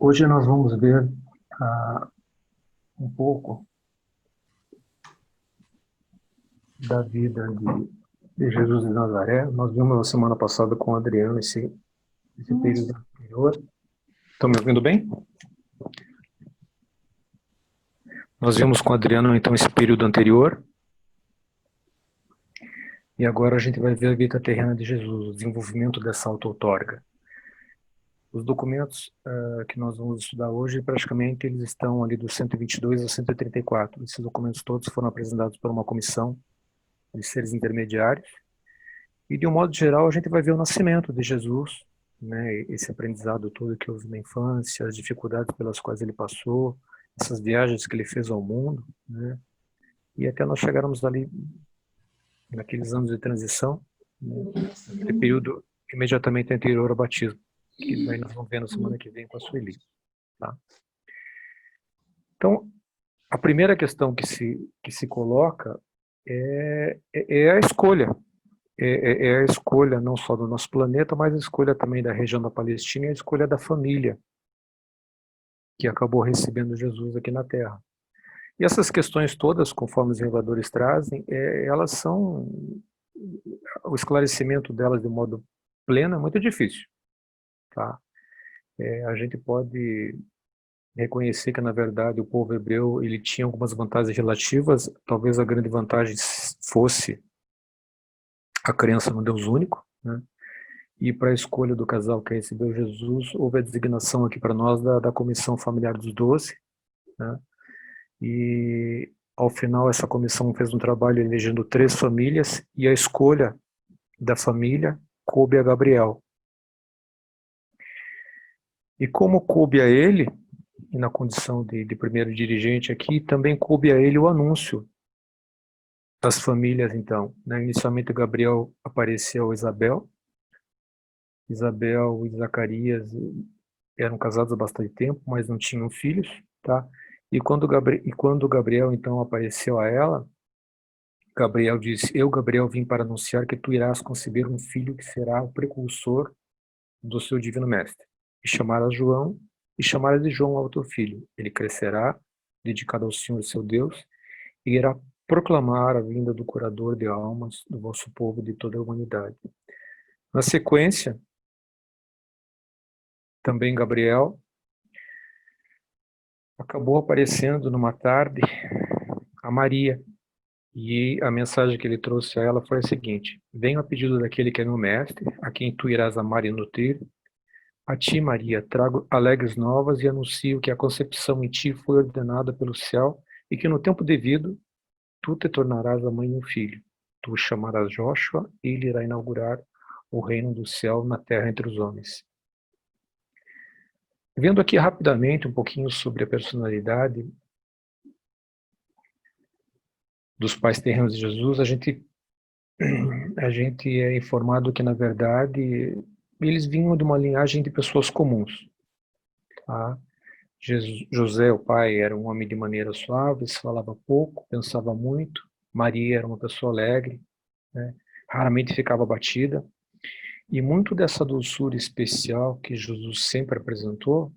Hoje nós vamos ver um pouco da vida de Jesus de Nazaré. Nós vimos na semana passada com o Adriano esse período anterior. Estão me ouvindo bem? Nós vimos com o Adriano, então, esse período anterior. E agora a gente vai ver a vida terrena de Jesus, o desenvolvimento dessa auto-outorga. Os documentos que nós vamos estudar hoje, praticamente, eles estão ali do 122 ao 134. Esses documentos todos foram apresentados por uma comissão de seres intermediários. E, de um modo geral, a gente vai ver o nascimento de Jesus, né, esse aprendizado todo que houve na infância, as dificuldades pelas quais ele passou, essas viagens que ele fez ao mundo, né, e até nós chegarmos ali, naqueles anos de transição, né, naquele período imediatamente anterior ao batismo, que daí nós vamos ver na semana que vem com a Sueli. Tá? Então, a primeira questão que se coloca é a escolha. É a escolha não só do nosso planeta, mas a escolha também da região da Palestina e a escolha da família que acabou recebendo Jesus aqui na Terra. E essas questões todas, conforme os reveladores trazem, elas são, o esclarecimento delas de modo pleno é muito difícil. Tá? A gente pode reconhecer que, na verdade, o povo hebreu ele tinha algumas vantagens relativas, talvez a grande vantagem fosse a crença no Deus único, né? E para a escolha do casal que recebeu Jesus, houve a designação aqui para nós da Comissão Familiar dos 12, né? E, ao final, essa comissão fez um trabalho elegendo 3 famílias, e a escolha da família coube a Gabriel. E como coube a ele, e na condição de primeiro dirigente aqui, também coube a ele o anúncio das famílias, então. Né? Inicialmente, Gabriel apareceu a Isabel. Isabel e Zacarias eram casados há bastante tempo, mas não tinham filhos, tá? E quando Gabriel, então, apareceu a ela, Gabriel disse: Eu, Gabriel, vim para anunciar que tu irás conceber um filho que será o precursor do seu divino mestre. E chamarás João, e chamarás de João ao teu filho. Ele crescerá, dedicado ao Senhor seu Deus, e irá proclamar a vinda do curador de almas do vosso povo e de toda a humanidade. Na sequência, também Gabriel acabou aparecendo numa tarde a Maria, e a mensagem que ele trouxe a ela foi a seguinte: venho a pedido daquele que é meu mestre, a quem tu irás amar e nutrir. A ti, Maria, trago alegres novas e anuncio que a concepção em ti foi ordenada pelo céu e que no tempo devido tu te tornarás a mãe de um filho. Tu o chamarás Joshua e ele irá inaugurar o reino do céu na terra entre os homens. Vendo aqui rapidamente um pouquinho sobre a personalidade dos pais terrenos de Jesus, a gente é informado que, na verdade, eles vinham de uma linhagem de pessoas comuns. Tá? José, o pai, era um homem de maneira suave, falava pouco, pensava muito. Maria era uma pessoa alegre, né? Raramente ficava abatida. E muito dessa doçura especial que Jesus sempre apresentou,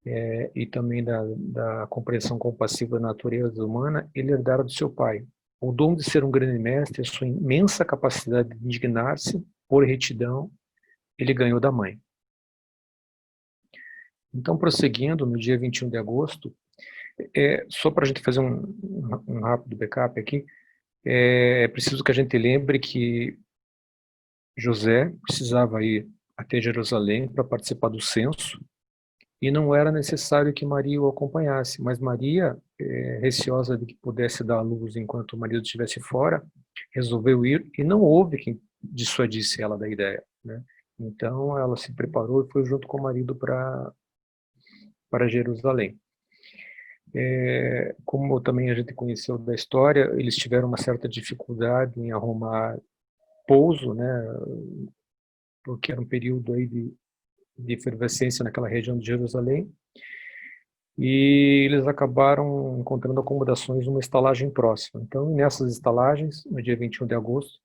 e também da compreensão compassiva da natureza humana, ele herdara do seu pai. O dom de ser um grande mestre, a sua imensa capacidade de indignar-se por retidão, ele ganhou da mãe. Então, prosseguindo, no dia 21 de agosto, só para a gente fazer um rápido backup aqui, é preciso que a gente lembre que José precisava ir até Jerusalém para participar do censo, e não era necessário que Maria o acompanhasse, mas Maria, receosa de que pudesse dar à luz enquanto o marido estivesse fora, resolveu ir, e não houve quem dissuadisse ela da ideia, né? Então ela se preparou e foi junto com o marido para Jerusalém. Como também a gente conheceu da história, eles tiveram uma certa dificuldade em arrumar pouso, né? Porque era um período aí de efervescência naquela região de Jerusalém, e eles acabaram encontrando acomodações numa estalagem próxima. Então, nessas estalagens, no dia 21 de agosto,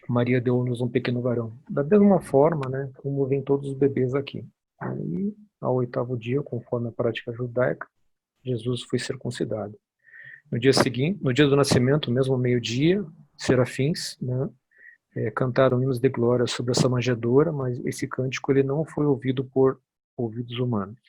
Maria deu-nos um pequeno varão. Da mesma forma, né, como vem todos os bebês aqui. Aí ao 8º dia, conforme a prática judaica, Jesus foi circuncidado. No dia seguinte, no dia do nascimento, mesmo ao meio-dia, serafins, né, cantaram hinos de glória sobre essa manjedoura, mas esse cântico ele não foi ouvido por ouvidos humanos.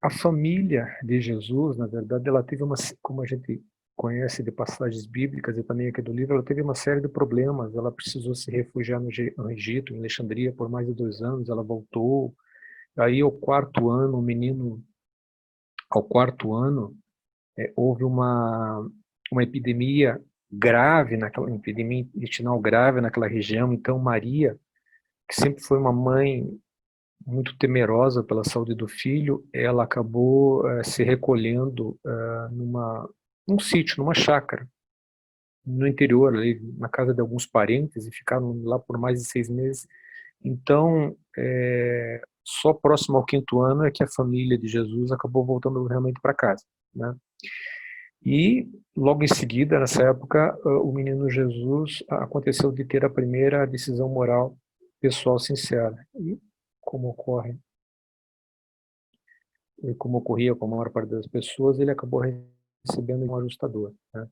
A família de Jesus, na verdade, ela teve como a gente conhece de passagens bíblicas e também aqui do livro, ela teve uma série de problemas. Ela precisou se refugiar no Egito, em Alexandria, por mais de 2 anos. Ela voltou. Aí, ao 4º ano, o menino, ao 4º ano, houve uma epidemia grave, uma epidemia intestinal grave naquela região. Então, Maria, que sempre foi uma mãe muito temerosa pela saúde do filho, ela acabou se recolhendo num sítio, numa chácara, no interior, ali, na casa de alguns parentes, e ficaram lá por mais de 6 meses. Então, só próximo ao 5º ano é que a família de Jesus acabou voltando realmente para casa, né? E, logo em seguida, nessa época, o menino Jesus aconteceu de ter a primeira decisão moral pessoal sincera. E, como ocorre e como ocorria com a maior parte das pessoas, ele acabou recebendo um ajustador, né?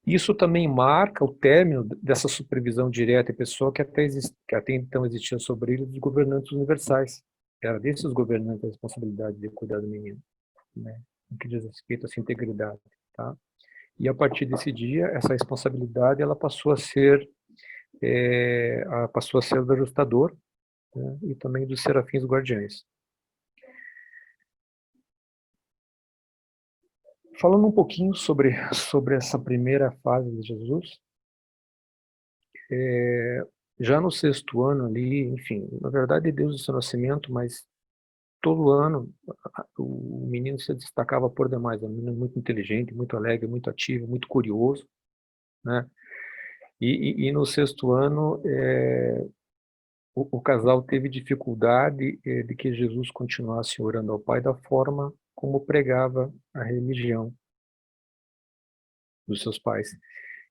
Isso também marca o término dessa supervisão direta e pessoal que até então existia sobre ele dos governantes universais. Era desses governantes a responsabilidade de cuidar do menino, né? No que diz respeito a essa integridade, tá? E a partir desse dia, essa responsabilidade ela passou a ser do ajustador, né? E também dos serafins guardiães. Falando um pouquinho sobre essa primeira fase de Jesus, já no 6º ano ali, enfim, na verdade Deus do seu nascimento, mas todo ano o menino se destacava por demais, um menino muito inteligente, muito alegre, muito ativo, muito curioso, né? E no 6º ano o casal teve dificuldade de que Jesus continuasse orando ao Pai da forma como pregava a religião dos seus pais.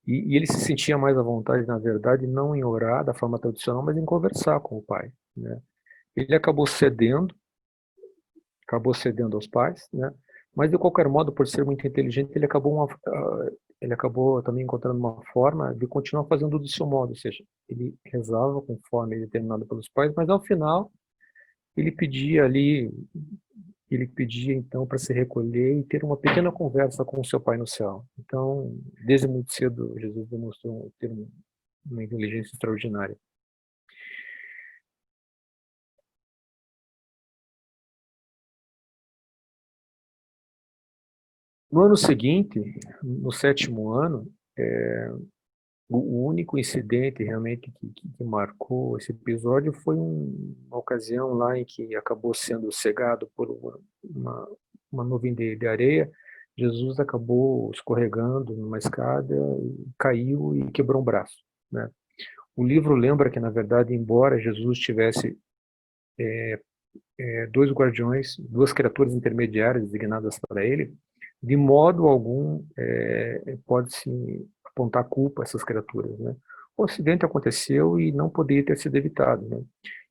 E ele se sentia mais à vontade, na verdade, não em orar da forma tradicional, mas em conversar com o Pai, né? Ele acabou cedendo aos pais, né? Mas de qualquer modo, por ser muito inteligente, ele acabou também encontrando uma forma de continuar fazendo do seu modo, ou seja, ele rezava conforme determinado pelos pais, mas ao final ele pedia ali, ele pedia então para se recolher e ter uma pequena conversa com o seu Pai no céu. Então, desde muito cedo, Jesus demonstrou ter uma inteligência extraordinária. No ano seguinte, no 7º ano, o único incidente realmente que marcou esse episódio foi uma ocasião lá em que acabou sendo cegado por uma nuvem de areia. Jesus acabou escorregando numa escada, caiu e quebrou um braço, né? O livro lembra que, na verdade, embora Jesus tivesse 2 guardiões, 2 criaturas intermediárias designadas para ele, de modo algum pode-se apontar culpa a essas criaturas, né? O acidente aconteceu e não poderia ter sido evitado, né?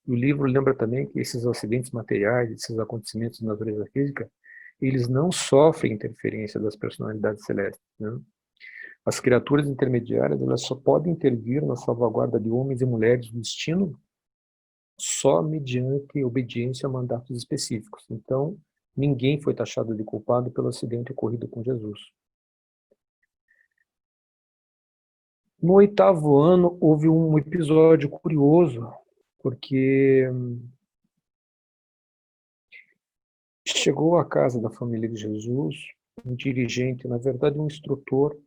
E o livro lembra também que esses acidentes materiais, esses acontecimentos de natureza física, eles não sofrem interferência das personalidades celestes, né? As criaturas intermediárias, elas só podem intervir na salvaguarda de homens e mulheres do destino só mediante obediência a mandatos específicos. Então, ninguém foi taxado de culpado pelo acidente ocorrido com Jesus. No 8º ano, houve um episódio curioso, porque chegou à casa da família de Jesus um dirigente, na verdade um instrutor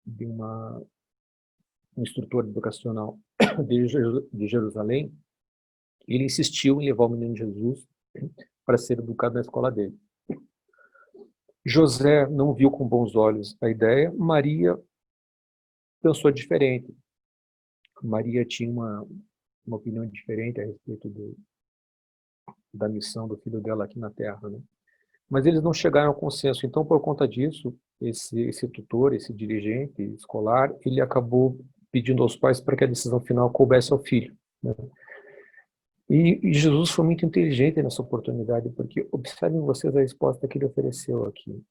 um instrutor educacional de Jerusalém. Ele insistiu em levar o menino Jesus para ser educado na escola dele. José não viu com bons olhos a ideia, Maria pensou diferente. Maria tinha uma opinião diferente a respeito da missão do filho dela aqui na Terra, né? Mas eles não chegaram ao consenso. Então, por conta disso, esse tutor, esse dirigente escolar, ele acabou pedindo aos pais para que a decisão final coubesse ao filho, E Jesus foi muito inteligente nessa oportunidade, porque observem vocês a resposta que ele ofereceu aqui.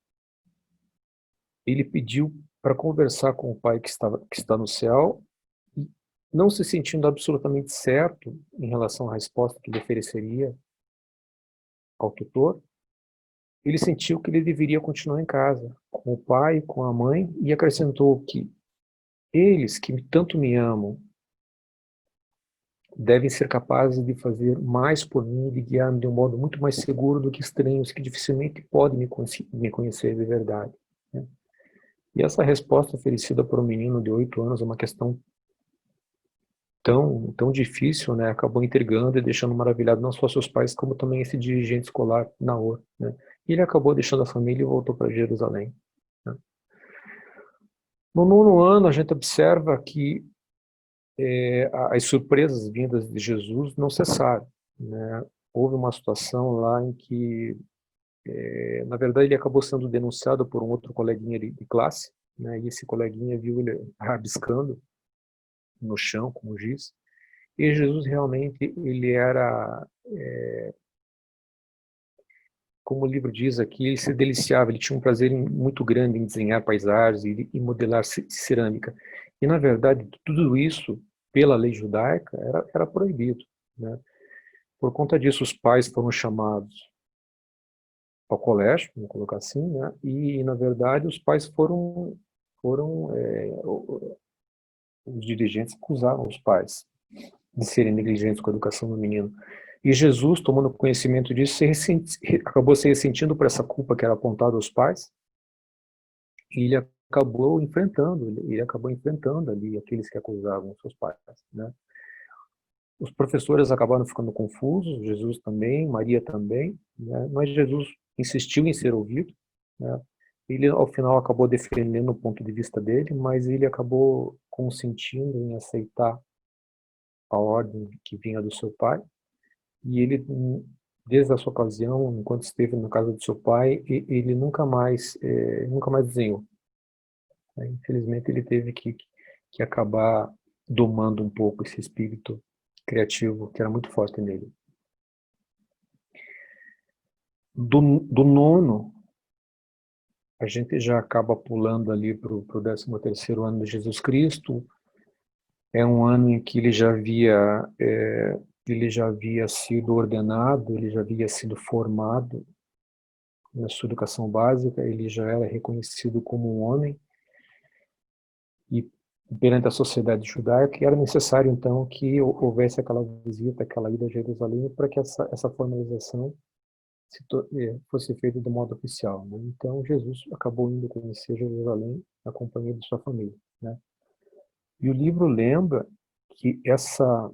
Ele pediu para conversar com o Pai que está no céu, e não se sentindo absolutamente certo em relação à resposta que ele ofereceria ao tutor, ele sentiu que ele deveria continuar em casa, com o pai, com a mãe, e acrescentou que eles que tanto me amam devem ser capazes de fazer mais por mim, de guiar-me de um modo muito mais seguro do que estranhos que dificilmente podem me conhecer de verdade. Né? E essa resposta oferecida por um menino de 8 anos é uma questão tão difícil, né? Acabou intrigando e deixando maravilhado não só seus pais, como também esse dirigente escolar, Naor. Né? E ele acabou deixando a família e voltou para Jerusalém. Né? No 9º ano, a gente observa que as surpresas vindas de Jesus não cessaram. Né? Houve uma situação lá em que, na verdade, ele acabou sendo denunciado por um outro coleguinha de classe, né? E esse coleguinha viu ele rabiscando no chão, como giz, e Jesus realmente, ele era, como o livro diz aqui, ele se deliciava, ele tinha um prazer muito grande em desenhar paisagens e modelar cerâmica. E, na verdade, tudo isso, pela lei judaica, era proibido. Né? Por conta disso, os pais foram chamados ao colégio, vamos colocar assim, né? E, na verdade, os pais os dirigentes acusaram os pais de serem negligentes com a educação do menino. E Jesus, tomando conhecimento disso, acabou se ressentindo por essa culpa que era apontada aos pais, e ele acabou enfrentando ali aqueles que acusavam os seus pais, né? Os professores acabaram ficando confusos, Jesus também, Maria também, né? Mas Jesus insistiu em ser ouvido, né? Ele, ao final, acabou defendendo o ponto de vista dele, mas ele acabou consentindo em aceitar a ordem que vinha do seu pai, e ele, desde essa ocasião, enquanto esteve na casa do seu pai, ele nunca mais desenhou. Né? Infelizmente, ele teve que acabar domando um pouco esse espírito criativo que era muito forte nele. Do 9º, a gente já acaba pulando ali para o 13º ano de Jesus Cristo. É um ano em que ele já havia sido ordenado, ele já havia sido formado na sua educação básica, ele já era reconhecido como um homem, e perante a sociedade judaica, era necessário então que houvesse aquela visita, aquela ida a Jerusalém, para que essa formalização fosse feita de modo oficial. Né? Então Jesus acabou indo conhecer Jerusalém na companhia de sua família. Né? E o livro lembra que essa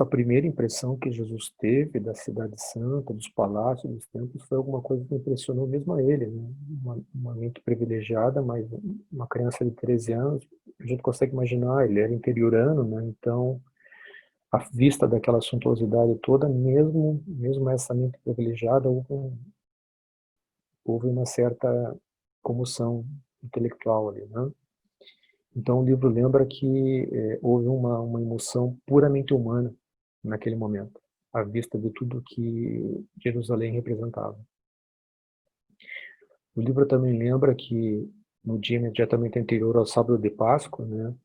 primeira impressão que Jesus teve da Cidade Santa, dos palácios, dos templos, foi alguma coisa que impressionou mesmo a ele. Né? Uma mente privilegiada, mas uma criança de 13 anos, a gente consegue imaginar, ele era interiorano, né? Então, à vista daquela suntuosidade toda, mesmo essa mente privilegiada, houve uma certa comoção intelectual ali. Né? Então, o livro lembra que houve uma emoção puramente humana naquele momento, à vista de tudo que Jerusalém representava. O livro também lembra que no dia imediatamente anterior ao sábado de Páscoa, né,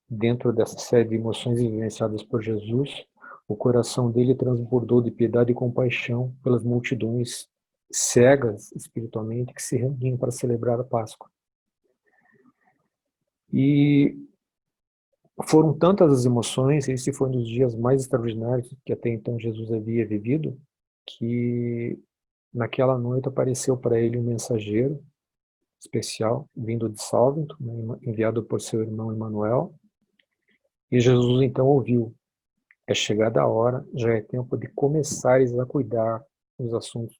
dentro dessa série de emoções vivenciadas por Jesus, o coração dele transbordou de piedade e compaixão pelas multidões cegas espiritualmente que se reuniam para celebrar a Páscoa. E foram tantas as emoções, esse foi um dos dias mais extraordinários que até então Jesus havia vivido, que naquela noite apareceu para ele um mensageiro especial, vindo de Salvento, né, enviado por seu irmão Emanuel, e Jesus então ouviu: é chegada a hora, já é tempo de começares a cuidar dos assuntos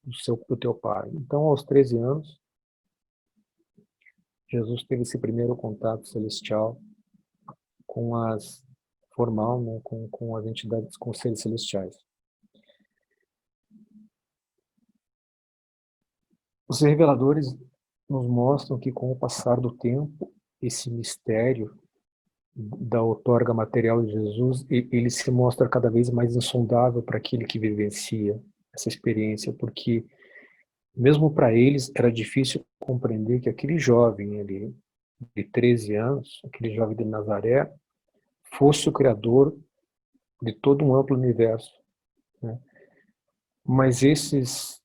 do teu pai. Então, aos 13 anos, Jesus teve esse primeiro contato celestial com formal, né, com as entidades, com os seres celestiais. Os reveladores nos mostram que, com o passar do tempo, esse mistério da outorga material de Jesus, ele se mostra cada vez mais insondável para aquele que vivencia essa experiência, porque mesmo para eles era difícil compreender que aquele jovem ali, de 13 anos, aquele jovem de Nazaré, fosse o criador de todo um amplo universo, né? Mas esses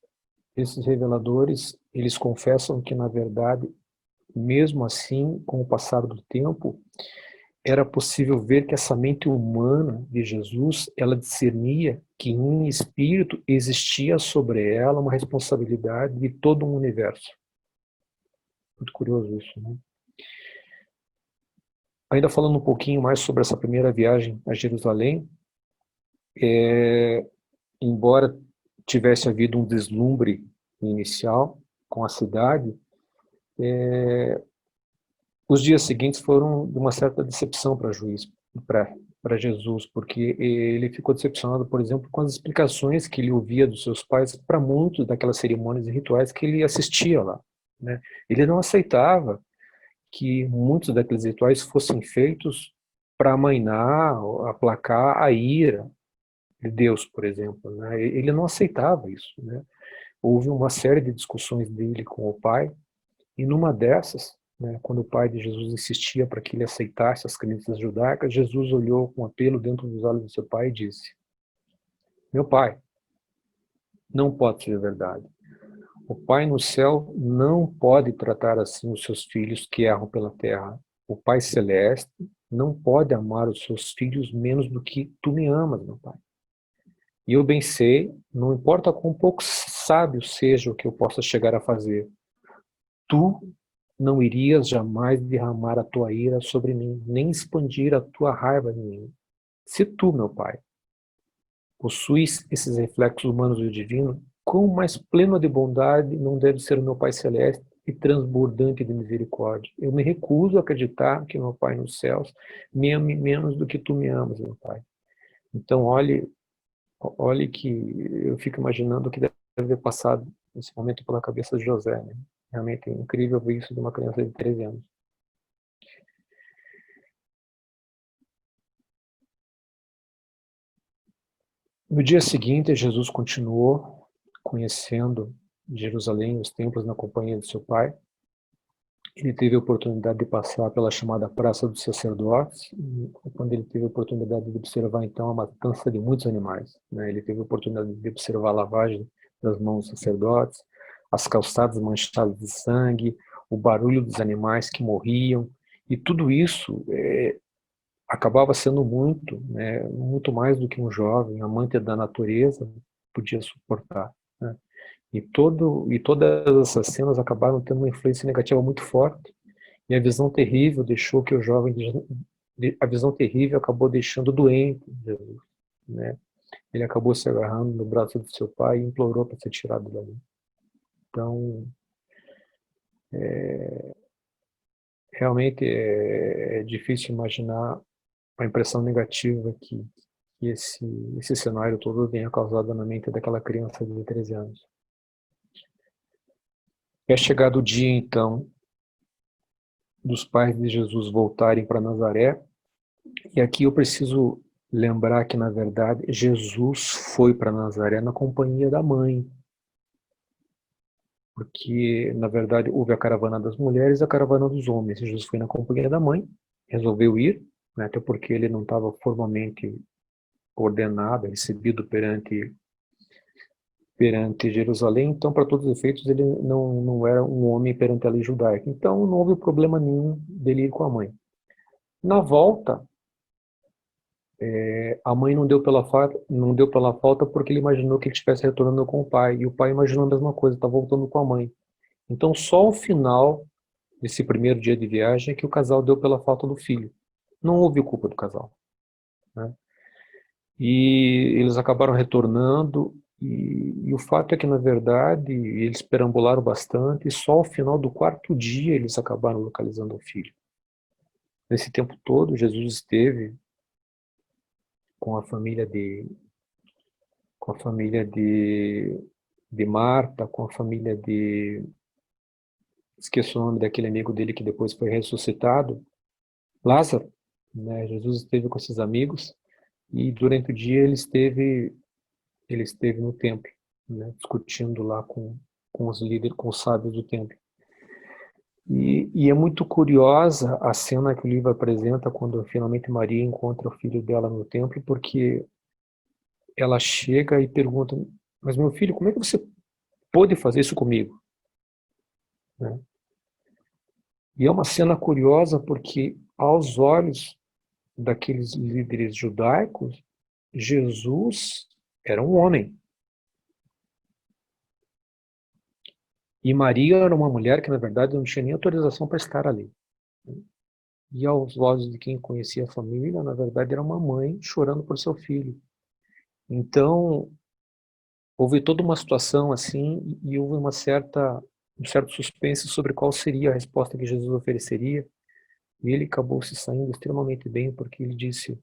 reveladores, eles confessam que, na verdade, mesmo assim, com o passar do tempo, era possível ver que essa mente humana de Jesus, ela discernia que em espírito existia sobre ela uma responsabilidade de todo um universo. Muito curioso isso, né? Ainda falando um pouquinho mais sobre essa primeira viagem a Jerusalém, embora tivesse havido um deslumbre inicial com a cidade, os dias seguintes foram de uma certa decepção para Jesus, porque ele ficou decepcionado, por exemplo, com as explicações que ele ouvia dos seus pais para muitos daquelas cerimônias e rituais que ele assistia lá, né? Ele não aceitava que muitos daqueles rituais fossem feitos para amainar, aplacar a ira de Deus, por exemplo, né? Ele não aceitava isso, né? Houve uma série de discussões dele com o pai, e numa dessas, né, quando o pai de Jesus insistia para que ele aceitasse as crenças judaicas, Jesus olhou com apelo dentro dos olhos do seu pai e disse: meu pai, não pode ser verdade. O Pai no céu não pode tratar assim os seus filhos que erram pela terra. O Pai celeste não pode amar os seus filhos menos do que tu me amas, meu pai. E eu bem sei, não importa quão pouco sábio seja o que eu possa chegar a fazer, tu não irias jamais derramar a tua ira sobre mim, nem expandir a tua raiva em mim. Se tu, meu pai, possuis esses reflexos humanos do divino, quão mais pleno de bondade não deve ser o meu Pai Celeste e transbordante de misericórdia. Eu me recuso a acreditar que meu Pai nos céus me ame menos do que tu me amas, meu Pai. Então, olhe que eu fico imaginando o que deve ter passado nesse momento pela cabeça de José, né? Realmente é incrível ver isso de uma criança de 13 anos. No dia seguinte, Jesus continuou conhecendo Jerusalém, os templos, na companhia de seu pai. Ele teve a oportunidade de passar pela chamada Praça dos Sacerdotes, quando ele teve a oportunidade de observar, então, a matança de muitos animais, né? Ele teve a oportunidade de observar a lavagem das mãos dos sacerdotes, as calçadas manchadas de sangue, o barulho dos animais que morriam, e tudo isso acabava sendo muito, né, muito mais do que um jovem amante da natureza podia suportar, né? E todas essas cenas acabaram tendo uma influência negativa muito forte. E a visão terrível deixou que o jovem, a visão terrível acabou deixando doente Jesus, né? Ele acabou se agarrando no braço do seu pai e implorou para ser tirado dali. Então, realmente é difícil imaginar a impressão negativa que esse cenário todo tenha causado na mente daquela criança de 13 anos. É chegado o dia, então, dos pais de Jesus voltarem para Nazaré, e aqui eu preciso lembrar que, na verdade, Jesus foi para Nazaré na companhia da mãe, porque, na verdade, houve a caravana das mulheres e a caravana dos homens. Jesus foi na companhia da mãe, resolveu ir, né, até porque ele não estava formalmente ordenado, recebido perante Jerusalém, então, para todos os efeitos, ele não era um homem perante a lei judaica. Então, não houve problema nenhum dele ir com a mãe. Na volta, a mãe não deu pela falta porque ele imaginou que ele estivesse retornando com o pai, e o pai imaginou a mesma coisa, está voltando com a mãe. Então, só ao final desse primeiro dia de viagem é que o casal deu pela falta do filho. Não houve culpa do casal, né? E eles acabaram retornando, e o fato é que, na verdade, eles perambularam bastante, e só ao final do quarto dia eles acabaram localizando o filho. Nesse tempo todo, Jesus esteve com a família de Marta, com a família esqueço o nome daquele amigo dele que depois foi ressuscitado, Lázaro, né? Jesus esteve com esses amigos e durante o dia ele esteve no templo, né? Discutindo lá com os líderes, com os sábios do templo. E é muito curiosa a cena que o livro apresenta quando finalmente Maria encontra o filho dela no templo, porque ela chega e pergunta: mas meu filho, como é que você pôde fazer isso comigo? Né? E é uma cena curiosa porque, aos olhos daqueles líderes judaicos, Jesus era um homem. E Maria era uma mulher que, na verdade, não tinha nem autorização para estar ali. E aos olhos de quem conhecia a família, na verdade, era uma mãe chorando por seu filho. Então, houve toda uma situação assim, e houve um certo suspense sobre qual seria a resposta que Jesus ofereceria. E ele acabou se saindo extremamente bem, porque ele disse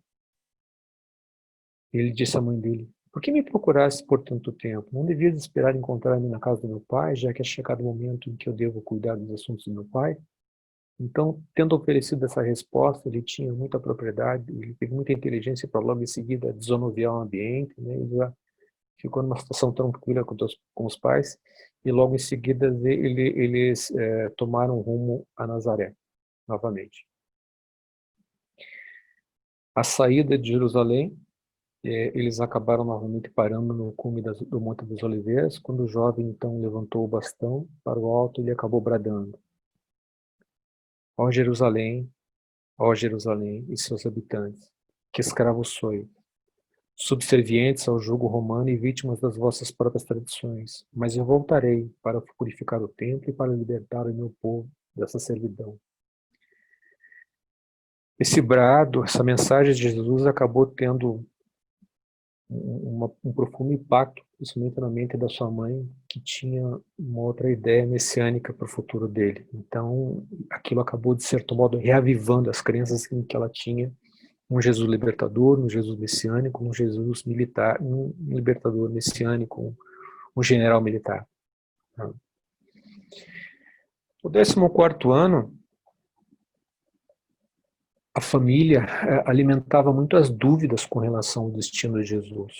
à mãe dele: por que me procuraste por tanto tempo? Não devias esperar encontrar-me na casa do meu pai, já que é chegado o momento em que eu devo cuidar dos assuntos do meu pai? Então, tendo oferecido essa resposta, ele tinha muita propriedade, ele teve muita inteligência para logo em seguida desanuviar o ambiente, né? Ele já ficou numa situação tranquila com os pais, e logo em seguida eles tomaram rumo a Nazaré, novamente. A saída de Jerusalém, eles acabaram novamente parando no cume do Monte das Oliveiras, quando o jovem então levantou o bastão para o alto e ele acabou bradando: ó Jerusalém e seus habitantes, que escravos sois, subservientes ao jugo romano e vítimas das vossas próprias tradições, mas eu voltarei para purificar o templo e para libertar o meu povo dessa servidão. Esse brado, essa mensagem de Jesus acabou tendo um profundo impacto, principalmente na mente da sua mãe, que tinha uma outra ideia messiânica para o futuro dele. Então, aquilo acabou, de certo modo, reavivando as crenças em que ela tinha um Jesus libertador, um Jesus messiânico, um Jesus militar, um libertador messiânico, um general militar. O 14º ano, a família alimentava muitas dúvidas com relação ao destino de Jesus.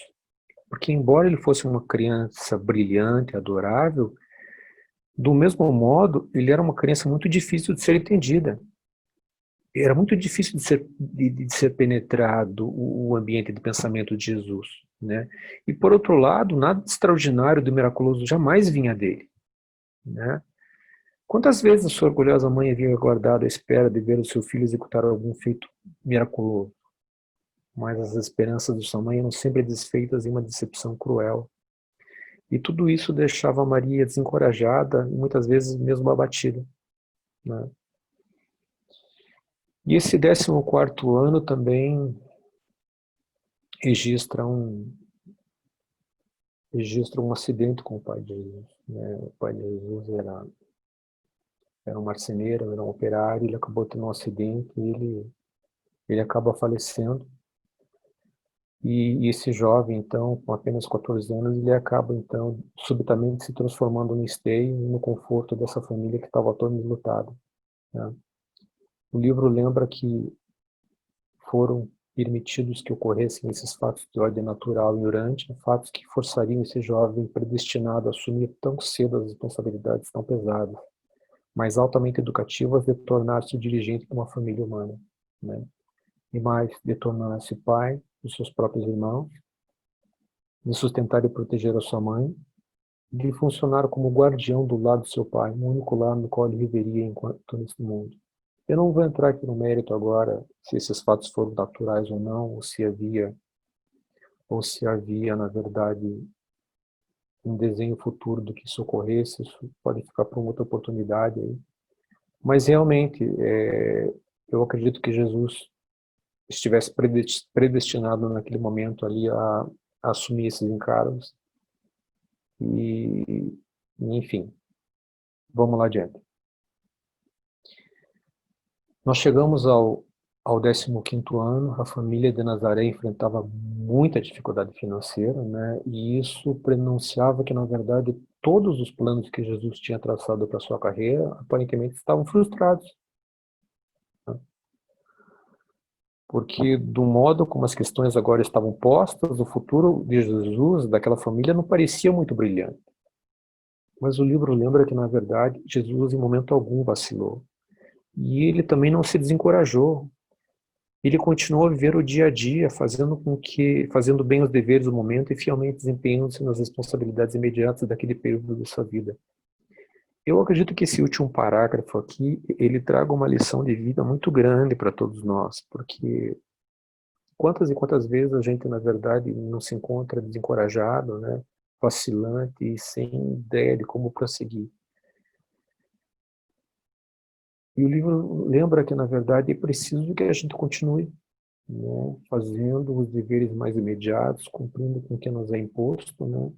Porque, embora ele fosse uma criança brilhante, adorável, do mesmo modo, ele era uma criança muito difícil de ser entendida. Era muito difícil de ser penetrado o ambiente de pensamento de Jesus, né? E, por outro lado, nada de extraordinário, de miraculoso jamais vinha dele, né? Quantas vezes a sua orgulhosa mãe havia aguardado à espera de ver o seu filho executar algum feito miraculoso? Mas as esperanças de sua mãe eram sempre desfeitas em uma decepção cruel. E tudo isso deixava Maria desencorajada e muitas vezes mesmo abatida, né? E esse 14º ano também registra um acidente com o pai de Jesus, né? O pai de Jesus era um marceneiro, era um operário, ele acabou tendo um acidente e ele acaba falecendo. E esse jovem, então, com apenas 14 anos, ele acaba, então, subitamente se transformando no esteio e no conforto dessa família que estava toda enlutada, né? O livro lembra que foram permitidos que ocorressem esses fatos de ordem natural e urgente, fatos que forçariam esse jovem predestinado a assumir tão cedo as responsabilidades tão pesadas, mas altamente educativas, de tornar-se o dirigente de uma família humana, né? E mais, de tornar-se pai dos seus próprios irmãos, de sustentar e proteger a sua mãe, de funcionar como guardião do lar do seu pai, o único lar no qual ele viveria enquanto nesse mundo. Eu não vou entrar aqui no mérito agora se esses fatos foram naturais ou não, ou se havia, na verdade, um desenho futuro do que isso ocorresse. Isso pode ficar para uma outra oportunidade aí. Mas realmente, eu acredito que Jesus estivesse predestinado naquele momento ali a assumir esses encargos. E, enfim, vamos lá adiante. Nós chegamos ao 15º ano, a família de Nazaré enfrentava muita dificuldade financeira, né? E isso prenunciava que, na verdade, todos os planos que Jesus tinha traçado para sua carreira, aparentemente estavam frustrados, né? porque do modo como as questões agora estavam postas, o futuro de Jesus, daquela família, não parecia muito brilhante. Mas o livro lembra que, na verdade, Jesus em momento algum vacilou. E ele também não se desencorajou. Ele continuou a viver o dia a dia, fazendo bem os deveres do momento e fielmente desempenhando-se nas responsabilidades imediatas daquele período da sua vida. Eu acredito que esse último parágrafo aqui, ele traga uma lição de vida muito grande para todos nós, porque quantas e quantas vezes a gente, na verdade, não se encontra desencorajado, né, vacilante e sem ideia de como prosseguir. E o livro lembra que, na verdade, é preciso que a gente continue, né, fazendo os deveres mais imediatos, cumprindo com o que nos é imposto, né,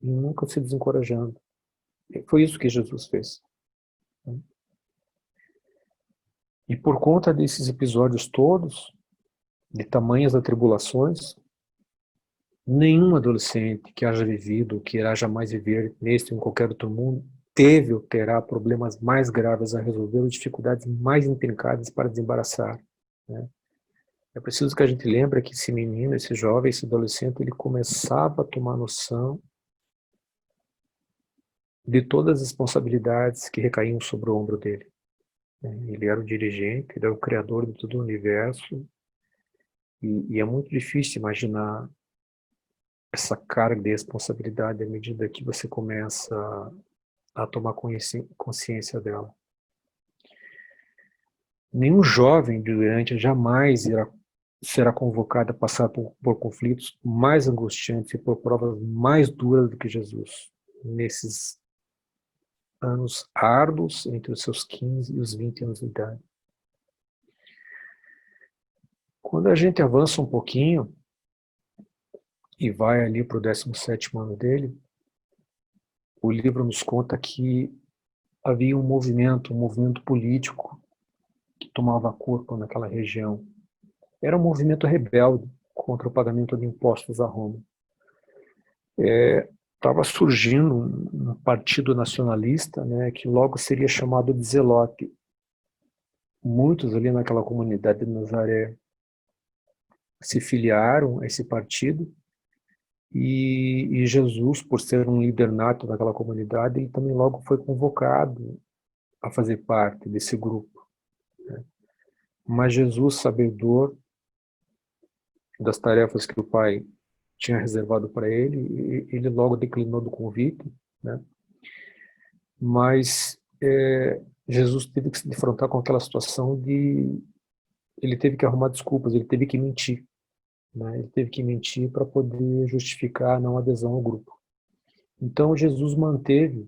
e nunca se desencorajando. E foi isso que Jesus fez. Né? E por conta desses episódios todos, de tamanhas atribulações, nenhum adolescente que haja vivido, que irá jamais viver neste ou em qualquer outro mundo, teve ou terá problemas mais graves a resolver ou dificuldades mais intrincadas para desembaraçar. Né? É preciso que a gente lembre que esse menino, esse jovem, esse adolescente, ele começava a tomar noção de todas as responsabilidades que recaíam sobre o ombro dele. Ele era o dirigente, ele era o criador de todo o universo, e é muito difícil imaginar essa carga de responsabilidade à medida que você começa a tomar consciência dela. Nenhum jovem durante jamais será convocado a passar por conflitos mais angustiantes e por provas mais duras do que Jesus, nesses anos árduos entre os seus 15 e os 20 anos de idade. Quando a gente avança um pouquinho e vai ali para o 17º ano dele, o livro nos conta que havia um movimento político que tomava corpo naquela região. Era um movimento rebelde contra o pagamento de impostos a Roma. Estava surgindo um partido nacionalista, né, que logo seria chamado de Zelote. Muitos ali naquela comunidade de Nazaré se filiaram a esse partido, e Jesus, por ser um líder nato daquela comunidade, ele também logo foi convocado a fazer parte desse grupo. Né? Mas Jesus, sabedor das tarefas que o Pai tinha reservado para ele, ele logo declinou do convite, né? Mas Jesus teve que se defrontar com aquela situação ele teve que arrumar desculpas, ele teve que mentir, né? Ele teve que mentir para poder justificar a não adesão ao grupo. Então Jesus manteve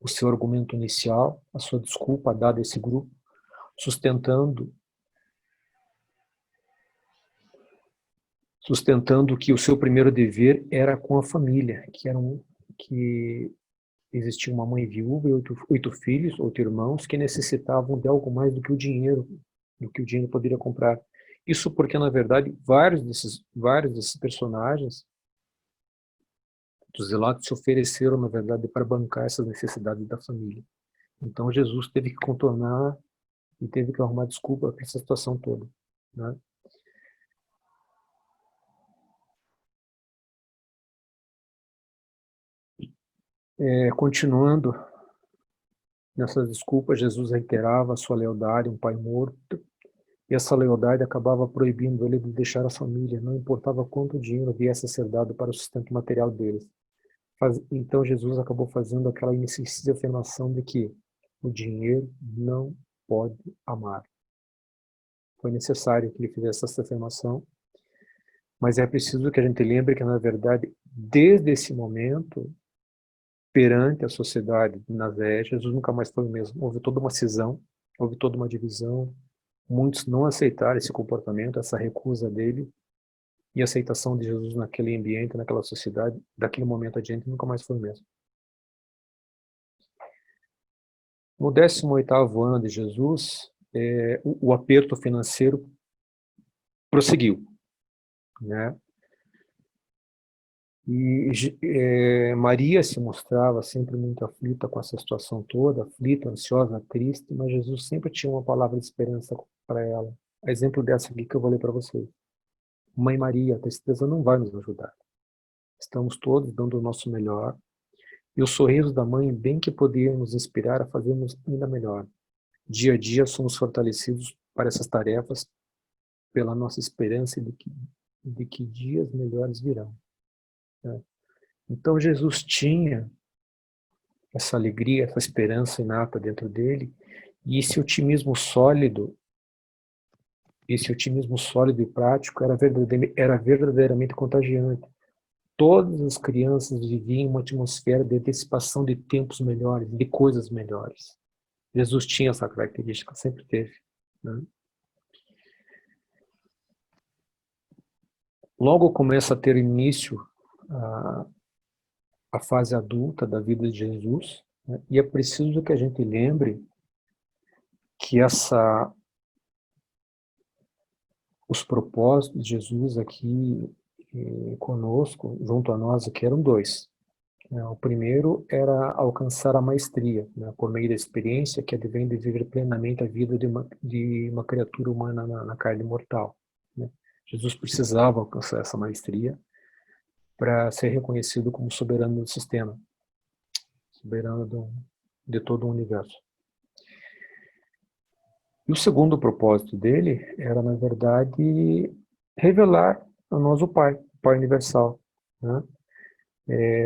o seu argumento inicial, a sua desculpa dada a esse grupo, sustentando que o seu primeiro dever era com a família, que existia uma mãe viúva e oito filhos, 8 irmãos, que necessitavam de algo mais do que o dinheiro poderia comprar. Isso porque, na verdade, vários desses personagens dos Zelotes se ofereceram, na verdade, para bancar essas necessidades da família. Então, Jesus teve que contornar e teve que arrumar desculpa para essa situação toda. Né? Continuando nessas desculpas, Jesus reiterava a sua lealdade a um pai morto, e essa lealdade acabava proibindo ele de deixar a família, não importava quanto dinheiro viesse a ser dado para o sustento material deles. Então Jesus acabou fazendo aquela incisiva afirmação de que o dinheiro não pode amar. Foi necessário que ele fizesse essa afirmação, mas é preciso que a gente lembre que, na verdade, desde esse momento, perante a sociedade de Nazaré, Jesus nunca mais foi o mesmo. Houve toda uma cisão, houve toda uma divisão. Muitos não aceitaram esse comportamento, essa recusa dele, e a aceitação de Jesus naquele ambiente, naquela sociedade, daquele momento adiante, nunca mais foi o mesmo. No 18º ano de Jesus, o aperto financeiro prosseguiu, né? E Maria se mostrava sempre muito aflita com essa situação toda, aflita, ansiosa, triste, mas Jesus sempre tinha uma palavra de esperança para ela. exemplo dessa aqui que eu vou ler para vocês. Mãe Maria, a tristeza não vai nos ajudar. Estamos todos dando o nosso melhor, e o sorriso da mãe bem que poderia nos inspirar a fazermos ainda melhor. Dia a dia somos fortalecidos para essas tarefas pela nossa esperança de que dias melhores virão, né? Então Jesus tinha essa alegria, essa esperança inata dentro dele, e esse otimismo sólido e prático era verdadeiramente contagiante. Todas as crianças viviam em uma atmosfera de antecipação de tempos melhores, de coisas melhores. Jesus tinha essa característica, sempre teve, né? Logo começa a ter início a fase adulta da vida de Jesus, né? E é preciso que a gente lembre que os propósitos de Jesus aqui conosco, junto a nós, aqui eram dois, né? O primeiro era alcançar a maestria, né? Por meio da experiência que advém de viver plenamente a vida de uma criatura humana na carne mortal, né? Jesus precisava alcançar essa maestria para ser reconhecido como soberano do sistema, soberano de todo o universo. E o segundo propósito dele era, na verdade, revelar a nós o Pai Universal, né?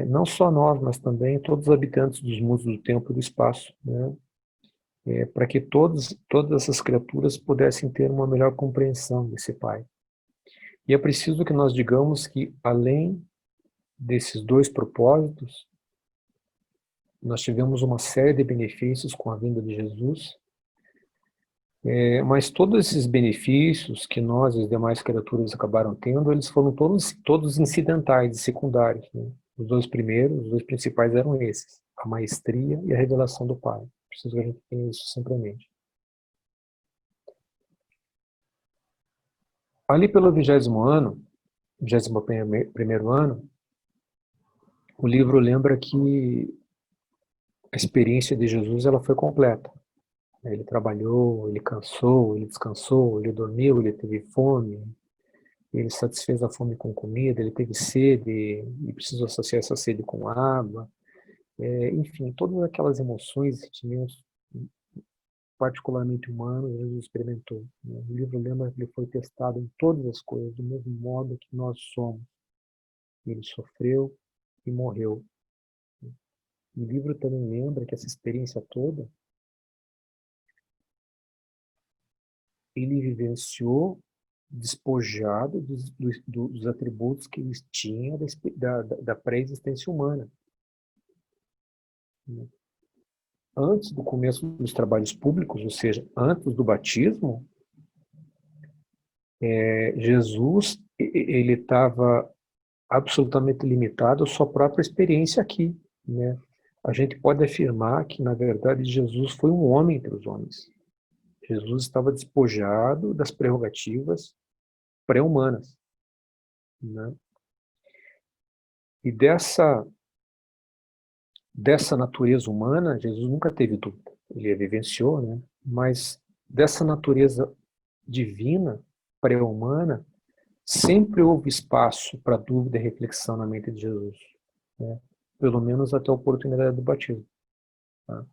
Não só nós, mas também todos os habitantes dos mundos do tempo e do espaço, né? Para que todas essas criaturas pudessem ter uma melhor compreensão desse Pai. E é preciso que nós digamos que, além desses dois propósitos, nós tivemos uma série de benefícios com a vinda de Jesus, mas todos esses benefícios que nós e as demais criaturas acabaram tendo, eles foram todos incidentais e secundários, né? Os dois principais eram esses, a maestria e a revelação do Pai. Preciso que a gente tenha isso sempre em mente. Ali pelo 20º ano, 21º ano, o livro lembra que a experiência de Jesus ela foi completa. Ele trabalhou, ele cansou, ele descansou, ele dormiu, ele teve fome, ele satisfez a fome com comida, ele teve sede e precisou saciar essa sede com água. Enfim, todas aquelas emoções e sentimentos particularmente humanos Jesus experimentou, né? O livro lembra que ele foi testado em todas as coisas, do mesmo modo que nós somos. Ele sofreu e morreu. O livro também lembra que essa experiência toda ele vivenciou despojado dos atributos que ele tinha da pré-existência humana. Antes do começo dos trabalhos públicos, ou seja, antes do batismo, Jesus ele estava absolutamente limitado à sua própria experiência aqui, né? A gente pode afirmar que, na verdade, Jesus foi um homem entre os homens. Jesus estava despojado das prerrogativas pré-humanas, né? E dessa natureza humana, Jesus nunca teve dúvida. Ele a vivenciou, né? Mas dessa natureza divina, pré-humana, sempre houve espaço para dúvida e reflexão na mente de Jesus, né? Pelo menos até a oportunidade do batismo, tá?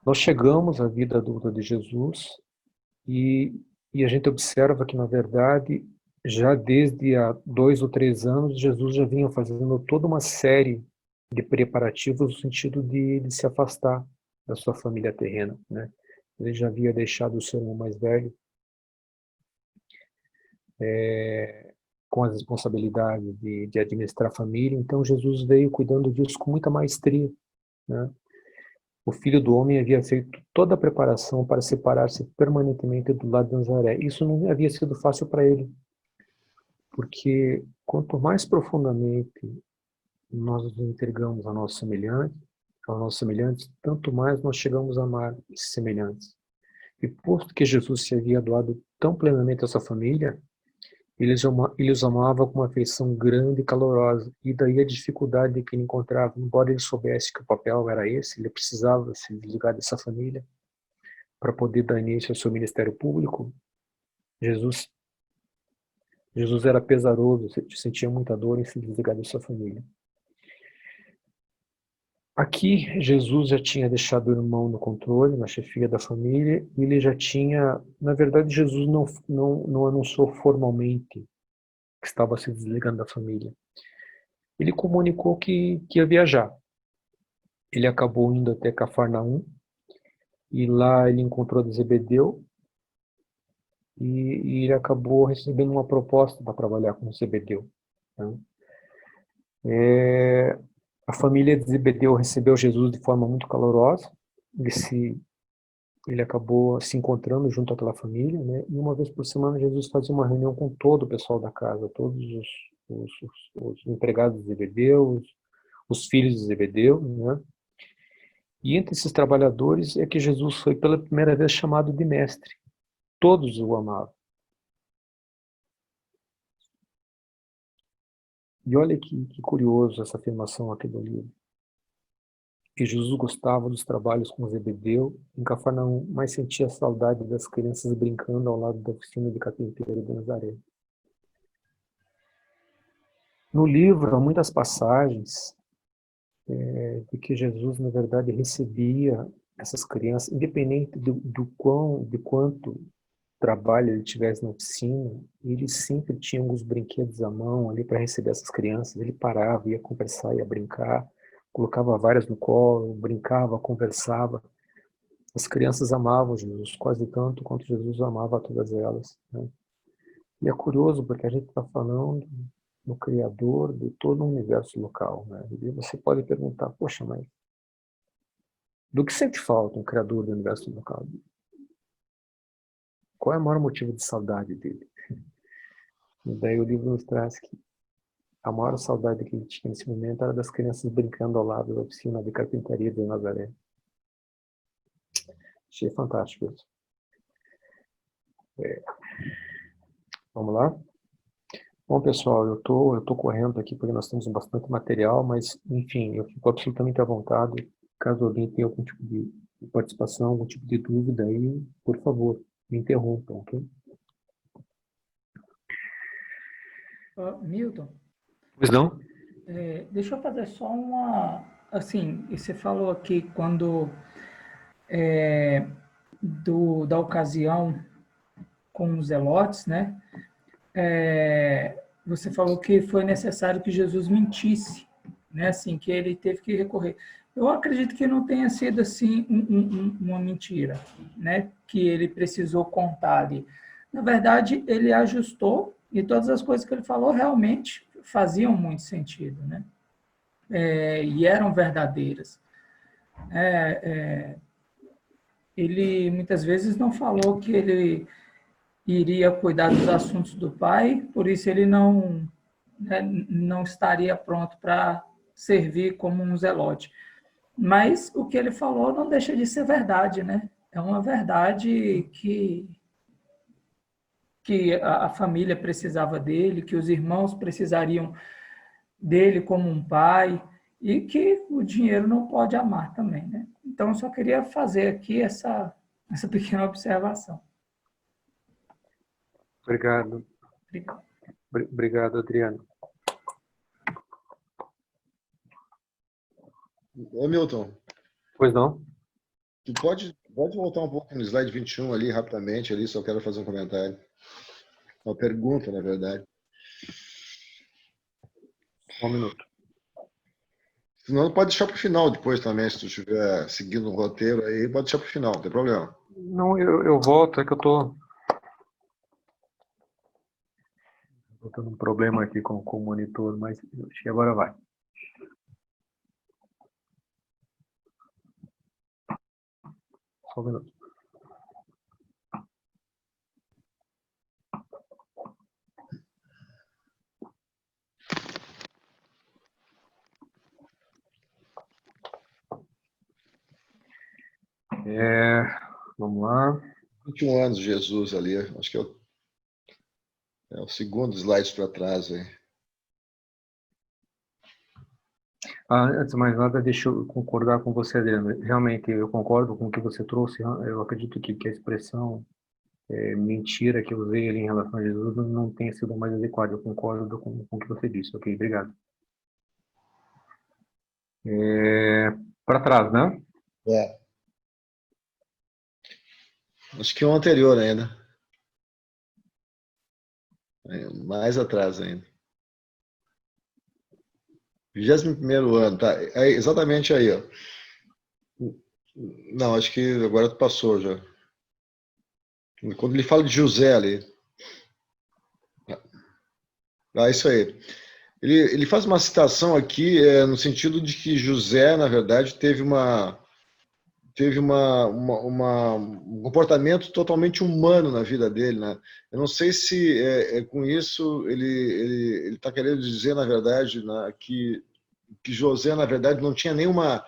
Nós chegamos à vida adulta de Jesus e a gente observa que, na verdade, já desde há 2 ou 3 anos, Jesus já vinha fazendo toda uma série de preparativos no sentido de se afastar da sua família terrena, né? Ele já havia deixado o seu irmão mais velho com as responsabilidades de administrar a família, então Jesus veio cuidando disso com muita maestria, né? O Filho do Homem havia feito toda a preparação para separar-se permanentemente do lado de Nazaré. Isso não havia sido fácil para ele, porque quanto mais profundamente nós nos entregamos aos nossos semelhantes, tanto mais nós chegamos a amar esses semelhantes. E posto que Jesus se havia doado tão plenamente a sua família, ele os amava com uma afeição grande e calorosa, e daí a dificuldade que ele encontrava, embora ele soubesse que o papel era esse, ele precisava se desligar dessa família para poder dar início ao seu ministério público, Jesus era pesaroso, sentia muita dor em se desligar da sua família. Aqui, Jesus já tinha deixado o irmão no controle, na chefia da família, e ele já tinha, na verdade, Jesus não anunciou formalmente que estava se desligando da família. Ele comunicou que ia viajar. Ele acabou indo até Cafarnaum, e lá ele encontrou Zebedeu, e ele acabou recebendo uma proposta para trabalhar com Zebedeu. Né? A família de Zebedeu recebeu Jesus de forma muito calorosa. Ele acabou se encontrando junto àquela família, né? E uma vez por semana Jesus fazia uma reunião com todo o pessoal da casa, todos os empregados de Zebedeu, os filhos de Zebedeu, né? E entre esses trabalhadores é que Jesus foi pela primeira vez chamado de mestre. Todos o amavam. E olha que curioso essa afirmação aqui do livro. Que Jesus gostava dos trabalhos com Zebedeu em Cafarnaum, mas sentia saudade das crianças brincando ao lado da oficina de carpinteiro de Nazaré. No livro há muitas passagens de que Jesus, na verdade, recebia essas crianças, independente de quanto trabalho ele tivesse na oficina, ele sempre tinha alguns brinquedos à mão ali para receber essas crianças. Ele parava, ia conversar, ia brincar, colocava várias no colo, brincava, conversava. As crianças amavam Jesus quase tanto quanto Jesus amava todas elas. Né? E é curioso porque a gente está falando no Criador de todo o universo local. Né? E você pode perguntar, poxa, mas do que sente falta um Criador do universo local? Qual é o maior motivo de saudade dele? E daí o livro nos traz que a maior saudade que ele tinha nesse momento era das crianças brincando ao lado da oficina de carpintaria de Nazaré. Achei fantástico isso. Vamos lá? Bom, pessoal, eu tô correndo aqui porque nós temos bastante material, mas, enfim, eu fico absolutamente à vontade. Caso alguém tenha algum tipo de participação, algum tipo de dúvida aí, por favor, me interrompam, ok? Milton, Pois não? deixa eu fazer só uma. Assim, você falou aqui quando da ocasião com os zelotes, né? Você falou que foi necessário que Jesus mentisse, né? Assim, que ele teve que recorrer. Eu acredito que não tenha sido assim uma mentira, né? Que ele precisou contar ali. Na verdade, ele ajustou e todas as coisas que ele falou realmente faziam muito sentido, né? E eram verdadeiras. Ele muitas vezes não falou que ele iria cuidar dos assuntos do pai, por isso ele não, né, não estaria pronto para servir como um zelote. Mas o que ele falou não deixa de ser verdade, né? É uma verdade que a família precisava dele, que os irmãos precisariam dele como um pai, e que o dinheiro não pode amar também, né? Então, eu só queria fazer aqui essa pequena observação. Obrigado. Obrigado, Adriano. Ô, Milton, Pois não? tu pode voltar um pouco no slide 21 ali, rapidamente, ali, só quero fazer um comentário. Uma pergunta, na verdade. Só um minuto. Senão pode deixar para o final depois também, se tu estiver seguindo o roteiro aí, pode deixar para o final, não tem problema. Não, eu volto, é que eu tô tendo um problema aqui com o monitor, mas acho que agora vai. Só um minuto. Vamos lá. 21 anos de Jesus ali, acho que é o segundo slide para trás aí. Antes de mais nada, deixa eu concordar com você, Adriano. Realmente, eu concordo com o que você trouxe. Eu acredito que a expressão mentira que eu usei ali em relação a Jesus não tenha sido mais adequada. Eu concordo com o que você disse. Ok, obrigado. Para trás, né? É. Acho que o anterior ainda. Mais atrás ainda. 21º ano, tá? É exatamente aí, ó. Não, acho que agora tu passou já. Quando ele fala de José ali. Isso aí. Ele faz uma citação aqui no sentido de que José, na verdade, teve um comportamento totalmente humano na vida dele, né? Eu não sei se com isso ele está querendo dizer, na verdade, né, que José, na verdade, não tinha nenhuma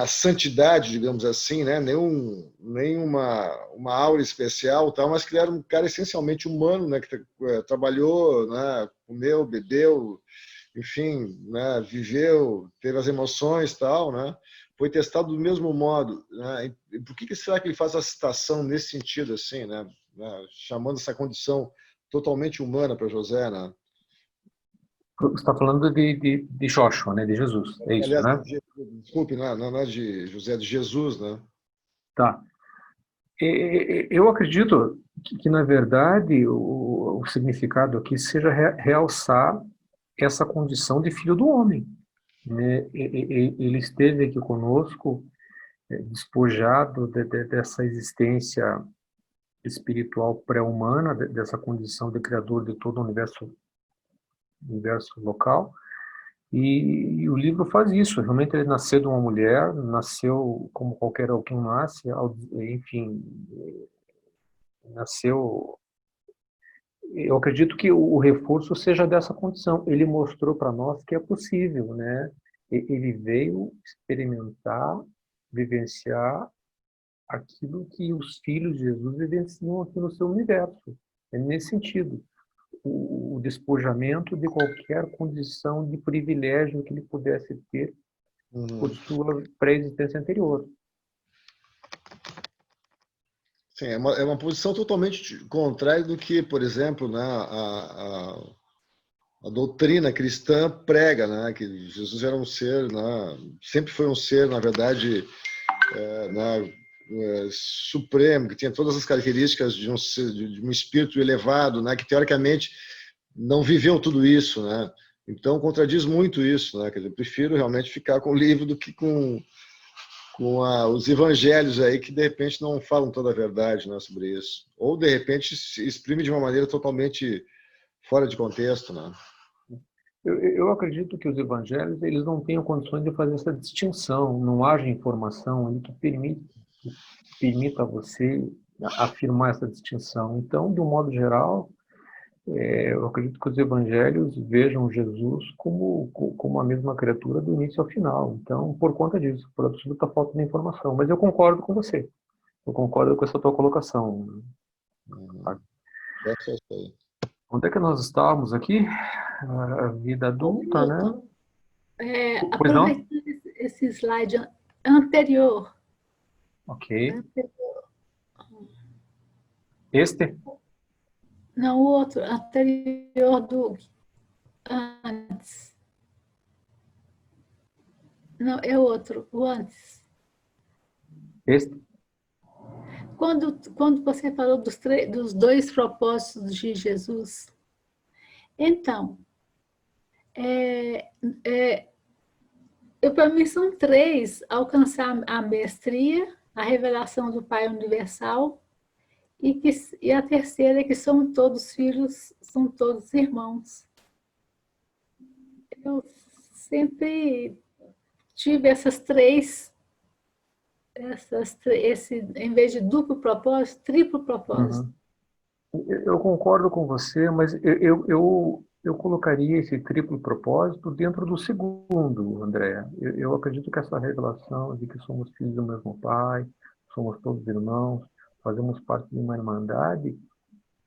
santidade, digamos assim, né? Nenhuma uma aura especial, tal, mas que ele era um cara essencialmente humano, né? Que trabalhou, né? Comeu, bebeu, enfim, né? Viveu, teve as emoções, tal, né? Foi testado do mesmo modo, né? E por que será que ele faz a citação nesse sentido, assim, né? Chamando essa condição totalmente humana para José, né? Você está falando de Joshua, né? De Jesus. É isso, Aliás, né? desculpe, não é de José, de Jesus, né? Tá. Eu acredito que, na verdade, o significado aqui seja realçar essa condição de filho do homem, né? Ele esteve aqui conosco, despojado dessa existência espiritual pré-humana, dessa condição de criador de todo o universo local. E o livro faz isso. Realmente ele nasceu de uma mulher, nasceu como qualquer alguém nasce, enfim, nasceu. Eu acredito que o reforço seja dessa condição. Ele mostrou para nós que é possível, né? Ele veio experimentar, vivenciar aquilo que os filhos de Jesus vivenciam aqui no seu universo. É nesse sentido, o despojamento de qualquer condição de privilégio que ele pudesse ter por Uhum. sua pré-existência anterior. Sim, é uma posição totalmente contrária do que, por exemplo, né, a doutrina cristã prega, né, que Jesus era um ser, né, sempre foi um ser, na verdade, né, supremo, que tinha todas as características de um espírito elevado, né, que teoricamente não viveu tudo isso, né? Então contradiz muito isso, né? Quer dizer, eu prefiro realmente ficar com o livro do que com os evangelhos aí que de repente não falam toda a verdade, né, sobre isso, ou de repente se exprime de uma maneira totalmente fora de contexto, né? Eu acredito que os evangelhos eles não tenham condições de fazer essa distinção, não haja informação ali que permita a você afirmar essa distinção. Então, de um modo geral, eu acredito que os evangelhos vejam Jesus como a mesma criatura do início ao final. Então, por conta disso, por absoluta falta de informação. Mas eu concordo com você. Eu concordo com essa tua colocação. Uhum. Essa é isso aí. Onde é que nós estávamos aqui? A vida Ô, adulta, né? Milton, Pois não? aproveitando esse slide anterior, Ok. Este? não o outro, anterior do antes. Não, é o outro, o antes. Este? Quando você falou dos dois propósitos de Jesus, então, para mim são três: alcançar a mestria, a revelação do Pai Universal, e a terceira é que são todos filhos, são todos irmãos. Eu sempre tive em vez de duplo propósito, triplo propósito. Uhum. Eu concordo com você, mas eu colocaria esse triplo propósito dentro do segundo, André. Eu acredito que essa revelação de que somos filhos do mesmo Pai, somos todos irmãos, fazemos parte de uma irmandade,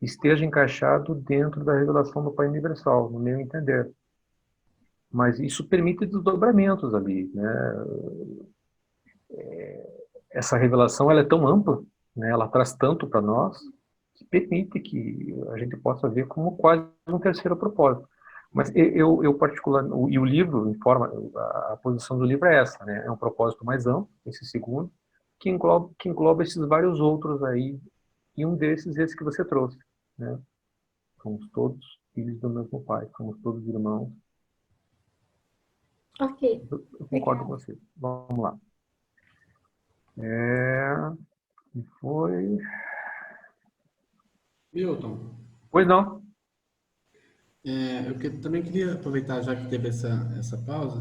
esteja encaixado dentro da revelação do Pai Universal, no meu entender. mas isso permite desdobramentos ali, né? Essa revelação ela é tão ampla, né? Ela traz tanto para nós, que permite que a gente possa ver como quase um terceiro propósito. Mas eu particular, e o livro informa, a posição do livro é essa, né? É um propósito mais amplo, esse segundo, que engloba esses vários outros aí, e um desses, esse que você trouxe, né? Somos todos filhos do mesmo Pai, somos todos irmãos. Ok, Eu concordo com legal. você. Vamos lá. E foi... Milton, Pois não. também queria aproveitar, já que teve essa pausa.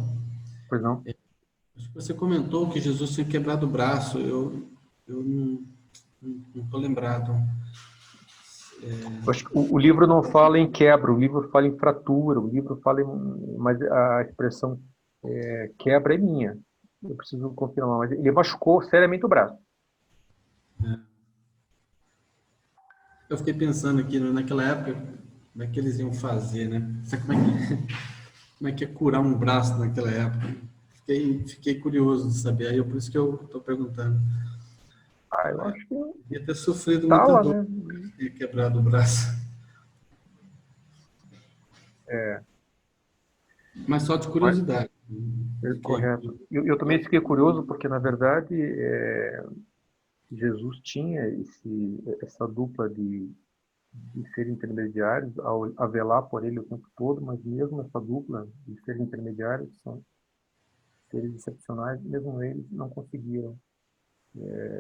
Pois não. Acho que você comentou que Jesus tinha quebrado o braço. Eu não estou lembrado. Eu acho que o livro não fala em quebra, o livro fala em fratura, o livro fala em... Mas a expressão quebra é minha. Eu preciso confirmar, mas ele machucou seriamente o braço. Eu fiquei pensando aqui, naquela época, como é que eles iam fazer, né? Sabe como é que é curar um braço naquela época? Fiquei curioso de saber. Aí por isso que eu estou perguntando. Ah, eu acho que Devia ter sofrido muita tava, dor, né? ter quebrado o braço. É, Mas só de mas, curiosidade. correto. Eu também fiquei curioso porque, na verdade, Jesus tinha essa dupla de ser intermediários, a velar por ele o tempo todo, mas mesmo essa dupla de ser intermediários, são seres excepcionais, mesmo eles não conseguiram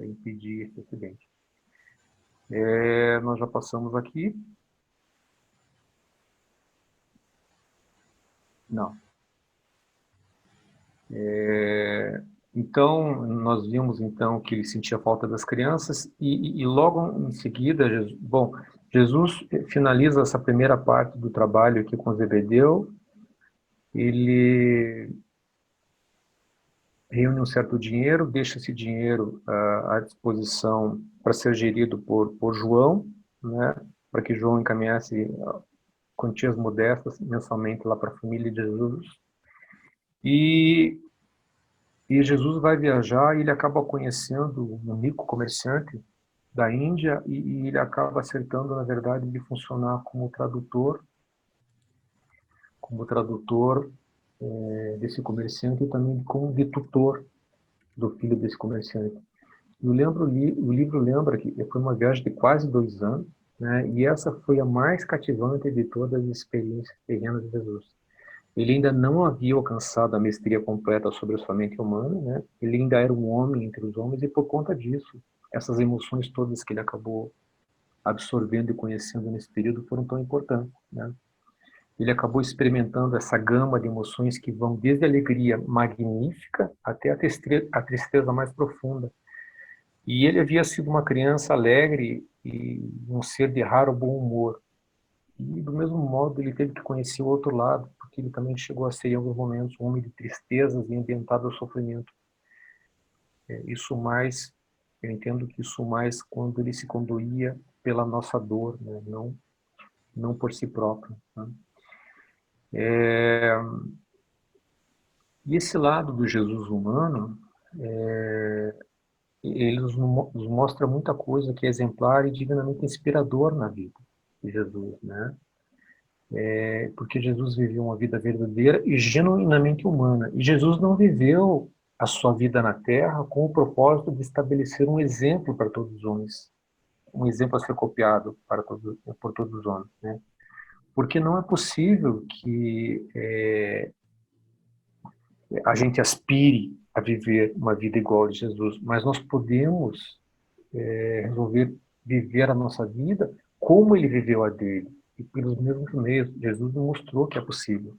impedir esse acidente. Nós já passamos aqui. Não. Então, nós vimos então que ele sentia falta das crianças e logo em seguida, Jesus finaliza essa primeira parte do trabalho aqui com Zebedeu. Ele reúne um certo dinheiro, deixa esse dinheiro à disposição para ser gerido por João, né, para que João encaminhasse quantias modestas mensalmente lá para a família de Jesus. E Jesus vai viajar e ele acaba conhecendo um rico comerciante da Índia e ele acaba acertando, na verdade, de funcionar como tradutor desse comerciante e também como tutor do filho desse comerciante. O livro lembra que foi uma viagem de quase 2 anos, né? E essa foi a mais cativante de todas as experiências terrenas de Jesus. Ele ainda não havia alcançado a mestria completa sobre a sua mente humana, né? Ele ainda era um homem entre os homens e por conta disso, essas emoções todas que ele acabou absorvendo e conhecendo nesse período foram tão importantes, né? Ele acabou experimentando essa gama de emoções que vão desde a alegria magnífica até a tristeza mais profunda. E ele havia sido uma criança alegre e um ser de raro bom humor. E, do mesmo modo, ele teve que conhecer o outro lado, porque ele também chegou a ser, em alguns momentos, um homem de tristezas e ambientado ao sofrimento. Eu entendo que isso mais quando ele se conduía pela nossa dor, né? Não por si próprio, né? E esse lado do Jesus humano, ele nos mostra muita coisa que é exemplar e divinamente inspirador na vida de Jesus, né? Porque Jesus viveu uma vida verdadeira e genuinamente humana. E Jesus não viveu a sua vida na Terra com o propósito de estabelecer um exemplo para todos os homens, um exemplo a ser copiado por todos os homens, né? Porque não é possível que a gente aspire a viver uma vida igual a de Jesus, mas nós podemos resolver viver a nossa vida como ele viveu a dele, e pelos mesmos meios. Jesus mostrou que é possível.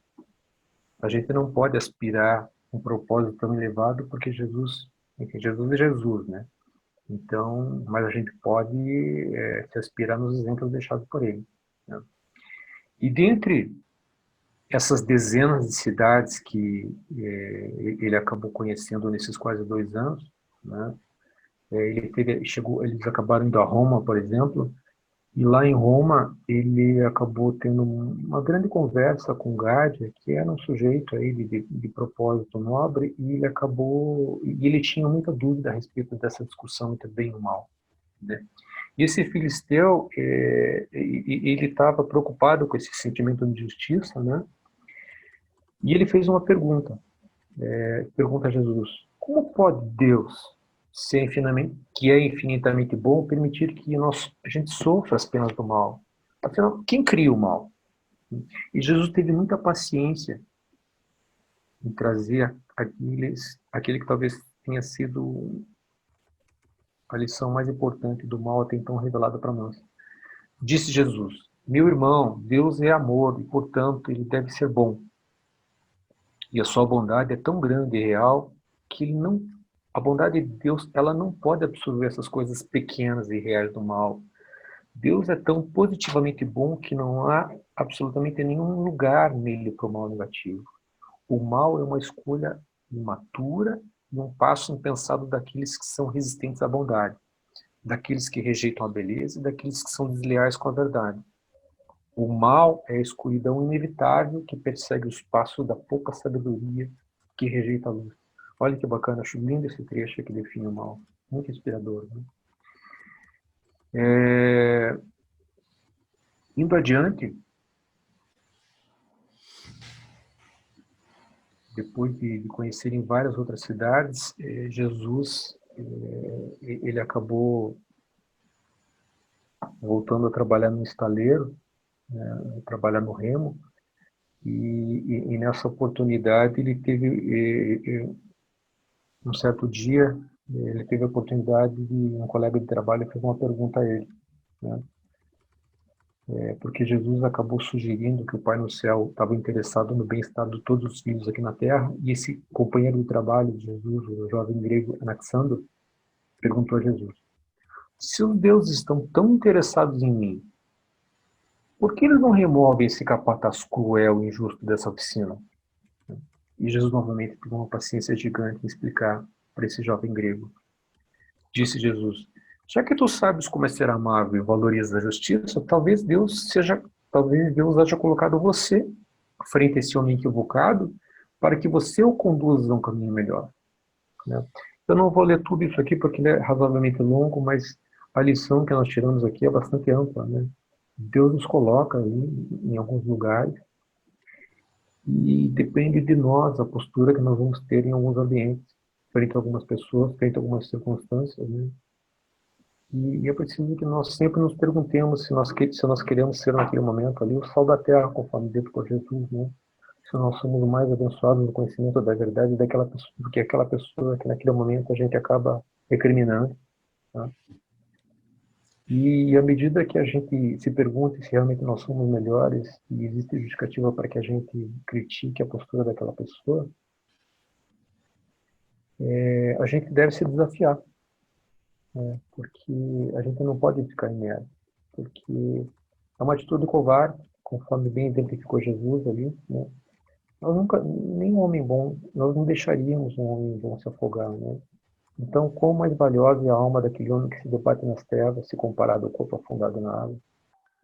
A gente não pode aspirar um propósito tão elevado, porque Jesus, enfim, Jesus é Jesus, né? Então, mas a gente pode se aspirar nos exemplos deixados por ele, né? E dentre essas dezenas de cidades que ele acabou conhecendo nesses quase 2 anos, né? Eles acabaram indo a Roma, por exemplo, E lá em Roma, ele acabou tendo uma grande conversa com Gádia, que era um sujeito aí de propósito nobre, e ele tinha muita dúvida a respeito dessa discussão entre bem e o mal, né? E esse filisteu, ele estava preocupado com esse sentimento de justiça, né? E ele fez uma pergunta, pergunta a Jesus: como pode Deus, que é infinitamente bom, permitir que a gente sofra as penas do mal? Afinal, quem cria o mal? E Jesus teve muita paciência em trazer aquele que talvez tenha sido a lição mais importante do mal até então revelada para nós. Disse Jesus: meu irmão, Deus é amor e, portanto, ele deve ser bom. E a sua bondade é tão grande e real que a bondade de Deus, ela não pode absorver essas coisas pequenas e reais do mal. Deus é tão positivamente bom que não há absolutamente nenhum lugar nele para o mal negativo. O mal é uma escolha imatura e um passo impensado daqueles que são resistentes à bondade, daqueles que rejeitam a beleza e daqueles que são desleais com a verdade. O mal é a escuridão inevitável que persegue os passos da pouca sabedoria que rejeita a luz. Olha que bacana, acho lindo esse trecho que define o mal. Muito inspirador, né? Indo adiante, depois de conhecerem várias outras cidades, Jesus ele acabou voltando a trabalhar no estaleiro, né, trabalhar no remo, e nessa oportunidade ele teve um certo dia ele teve a oportunidade de um colega de trabalho fez uma pergunta a ele, né? Porque Jesus acabou sugerindo que o Pai no céu estava interessado no bem-estar de todos os filhos aqui na Terra, e esse companheiro de trabalho de Jesus, o jovem grego Anaxandro, perguntou a Jesus: se os deuses estão tão interessados em mim, por que eles não removem esse capataz cruel e injusto dessa oficina? E Jesus novamente teve uma paciência gigante em explicar para esse jovem grego. Disse Jesus: já que tu sabes como é ser amável e valoriza a justiça, talvez Deus haja colocado você frente a esse homem equivocado para que você o conduza a um caminho melhor, né? Eu não vou ler tudo isso aqui porque ele é razoavelmente longo, mas a lição que nós tiramos aqui é bastante ampla, né? Deus nos coloca ali em alguns lugares e depende de nós a postura que nós vamos ter em alguns ambientes, frente a algumas pessoas, frente a algumas circunstâncias, né? E é preciso que nós sempre nos perguntemos se nós queremos ser naquele momento ali o sal da terra, conforme dito por Jesus, né? Se nós somos mais abençoados no conhecimento da verdade do que aquela pessoa que naquele momento a gente acaba recriminando, tá? E à medida que a gente se pergunta se realmente nós somos melhores e existe justificativa para que a gente critique a postura daquela pessoa, a gente deve se desafiar, né? Porque a gente não pode ficar inerte, porque é uma atitude covarde, conforme bem identificou Jesus ali, né? Nenhum homem bom, nós não deixaríamos um homem bom se afogar, né? Então, quão mais valiosa é a alma daquele homem que se debate nas trevas, se comparado ao corpo afundado na água?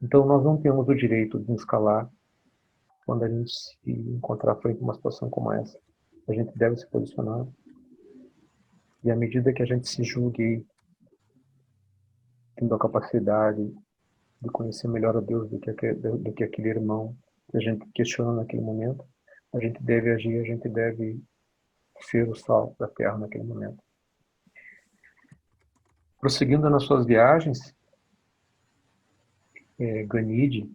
Então, nós não temos o direito de nos calar quando a gente se encontrar frente a uma situação como essa. A gente deve se posicionar. E à medida que a gente se julgue tendo a capacidade de conhecer melhor a Deus do que aquele irmão que a gente questiona naquele momento, a gente deve agir, a gente deve ser o sal da terra naquele momento. Prosseguindo nas suas viagens, Ganide,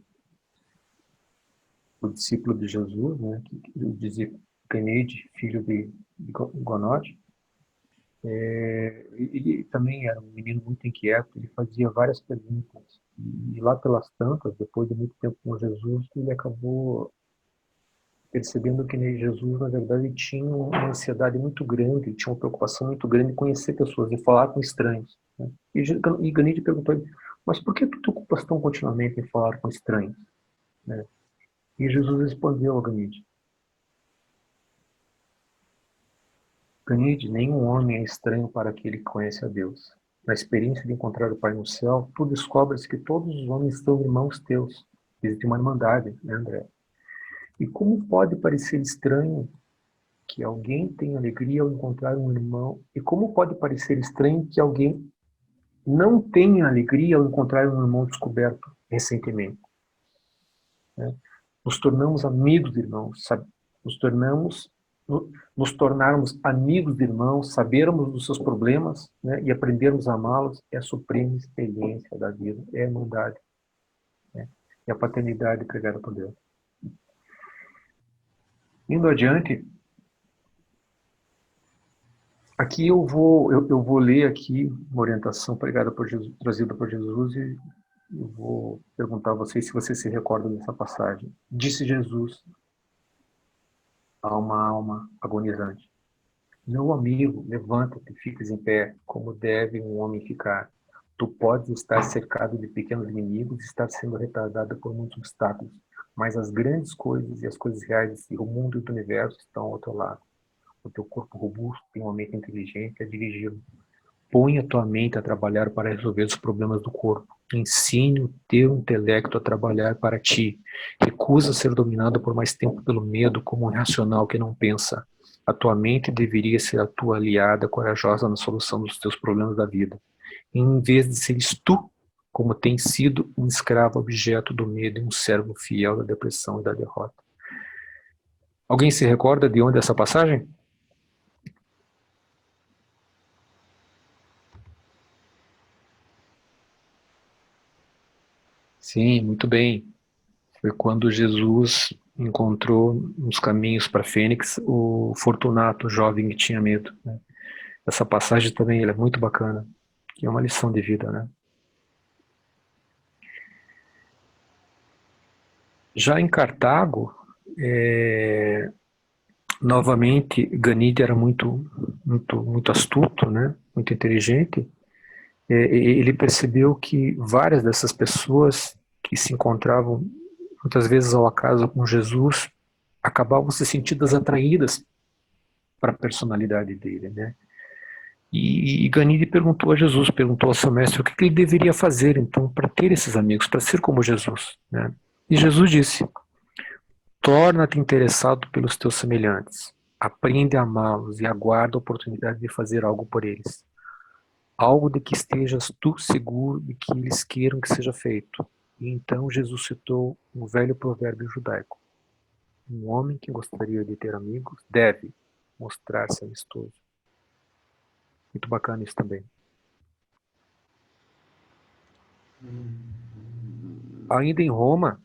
o discípulo de Jesus, né, que dizia Ganide, filho de Gonode, ele também era um menino muito inquieto, ele fazia várias perguntas. E lá pelas tantas, depois de muito tempo com Jesus, ele acabou percebendo que Jesus, na verdade, tinha uma ansiedade muito grande, tinha uma preocupação muito grande em conhecer pessoas, em falar com estranhos, né? E Ganide perguntou a ele: mas por que tu te ocupas tão continuamente em falar com estranhos, né? E Jesus respondeu a Ganide: Ganide, nenhum homem é estranho para aquele que conhece a Deus. na experiência de encontrar o Pai no céu, tu descobres que todos os homens são irmãos teus. Existe uma irmandade, né, André? E como pode parecer estranho que alguém tenha alegria ao encontrar um irmão? E como pode parecer estranho que alguém não tenha alegria ao encontrar um irmão descoberto recentemente? Né? Nos tornamos amigos de irmãos, sabe? Nos tornarmos amigos de irmãos, sabermos dos seus problemas, né? E aprendermos a amá-los é a suprema experiência da vida, é a irmandade, né? É a paternidade pregada por Deus. Indo adiante, aqui eu vou ler aqui uma orientação pregada por Jesus, trazida por Jesus, e eu vou perguntar a vocês se vocês se recordam dessa passagem. Disse Jesus a uma alma agonizante: meu amigo, levanta-te, fiques em pé, como deve um homem ficar. Tu podes estar cercado de pequenos inimigos, estar sendo retardado por muitos obstáculos, mas as grandes coisas e as coisas reais do mundo e do universo estão ao teu lado. O teu corpo robusto tem uma mente inteligente a dirigi-lo. Põe a tua mente a trabalhar para resolver os problemas do corpo. Ensine o teu intelecto a trabalhar para ti. Recusa ser dominado por mais tempo pelo medo como um irracional que não pensa. A tua mente deveria ser a tua aliada corajosa na solução dos teus problemas da vida. Em vez de seres tu, como tens sido, um escravo objeto do medo e um servo fiel da depressão e da derrota. Alguém se recorda de onde é essa passagem? Sim, muito bem. Foi quando Jesus encontrou nos caminhos para Fênix o Fortunato, o jovem que tinha medo, né? Essa passagem também é muito bacana, que é uma lição de vida, né? Já em Cartago, novamente, Ganide era muito astuto, né? Muito inteligente. Ele percebeu que várias dessas pessoas que se encontravam muitas vezes ao acaso com Jesus acabavam se sentindo atraídas para a personalidade dele, né? E Ganide perguntou a Jesus, perguntou ao seu mestre o que ele deveria fazer então para ter esses amigos, para ser como Jesus, né? E Jesus disse: torna-te interessado pelos teus semelhantes, aprende a amá-los e aguarda a oportunidade de fazer algo por eles. Algo de que estejas tu seguro de que eles queiram que seja feito. E então Jesus citou um velho provérbio judaico: um homem que gostaria de ter amigos deve mostrar-se amistoso. Muito bacana isso também. Ainda em Roma,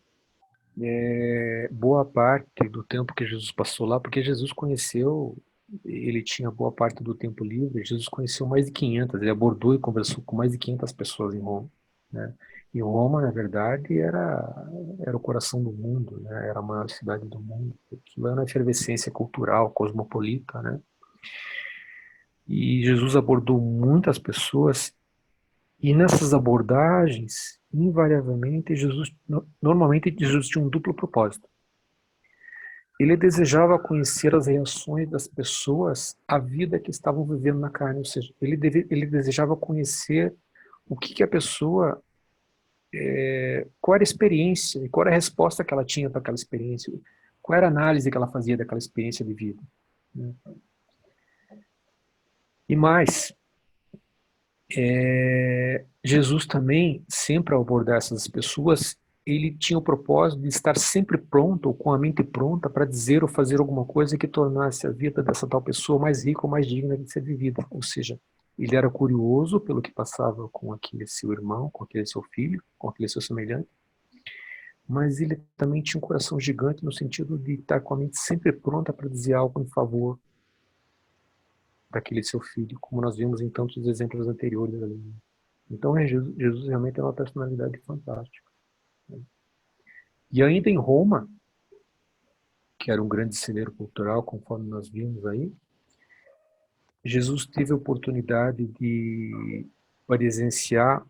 boa parte do tempo que Jesus passou lá, porque Jesus conheceu, ele tinha boa parte do tempo livre, Jesus conheceu mais de 500, ele abordou e conversou com mais de 500 pessoas em Roma, né? E Roma, na verdade, era o coração do mundo, né? Era a maior cidade do mundo, aquilo era uma efervescência cultural, cosmopolita, né? E Jesus abordou muitas pessoas, e nessas abordagens, invariavelmente, normalmente Jesus tinha um duplo propósito. Ele desejava conhecer as reações das pessoas à vida que estavam vivendo na carne, ou seja, ele desejava conhecer o que a pessoa, qual era a experiência, e qual era a resposta que ela tinha para aquela experiência, qual era a análise que ela fazia daquela experiência de vida, né? E mais, Jesus também, sempre ao abordar essas pessoas, ele tinha o propósito de estar sempre pronto, ou com a mente pronta, para dizer ou fazer alguma coisa que tornasse a vida dessa tal pessoa mais rica ou mais digna de ser vivida. Ou seja, ele era curioso pelo que passava com aquele seu irmão, com aquele seu filho, com aquele seu semelhante, mas ele também tinha um coração gigante no sentido de estar com a mente sempre pronta para dizer algo em favor daquele seu filho, como nós vimos em tantos exemplos anteriores ali. Então Jesus realmente é uma personalidade fantástica. E ainda em Roma, que era um grande celeiro cultural, conforme nós vimos aí, Jesus teve a oportunidade de presenciar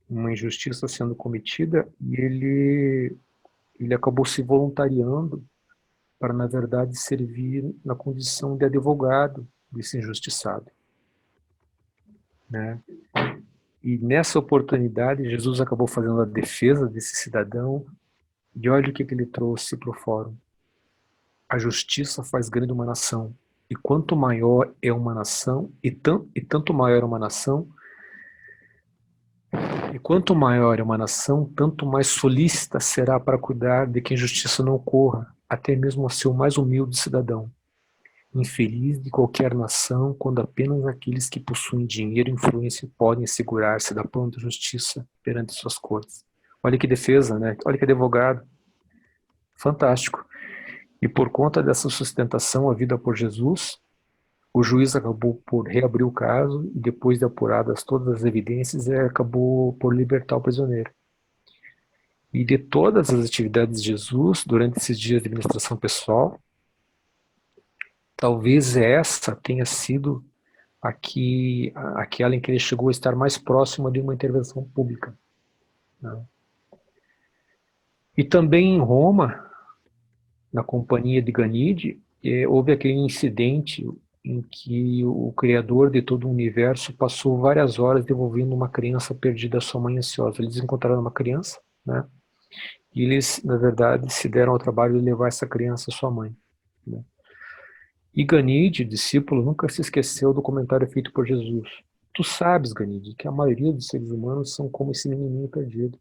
uma injustiça sendo cometida, e ele acabou se voluntariando para, na verdade, servir na condição de advogado desse injustiçado, né? E nessa oportunidade, Jesus acabou fazendo a defesa desse cidadão, e olha o que ele trouxe para o fórum. A justiça faz grande uma nação, e quanto maior é uma nação, tanto maior é uma nação, e quanto maior é uma nação, tanto mais solícita será para cuidar de que a injustiça não ocorra, até mesmo ao seu mais humilde cidadão. Infeliz de qualquer nação, quando apenas aqueles que possuem dinheiro e influência podem assegurar-se da pronta justiça perante suas cortes. Olha que defesa, né? Olha que advogado. Fantástico. E por conta dessa sustentação havida por Jesus, o juiz acabou por reabrir o caso e depois de apuradas todas as evidências, acabou por libertar o prisioneiro. E de todas as atividades de Jesus, durante esses dias de administração pessoal, talvez essa tenha sido aquela em que ele chegou a estar mais próximo de uma intervenção pública. Né? E também em Roma, na companhia de Ganide, houve aquele incidente em que o Criador de todo o universo passou várias horas devolvendo uma criança perdida à sua mãe ansiosa. Eles encontraram uma criança, né? E eles, na verdade, se deram ao trabalho de levar essa criança à sua mãe. Né? E Ganide, discípulo, nunca se esqueceu do comentário feito por Jesus. Tu sabes, Ganide, que a maioria dos seres humanos são como esse menininho perdido.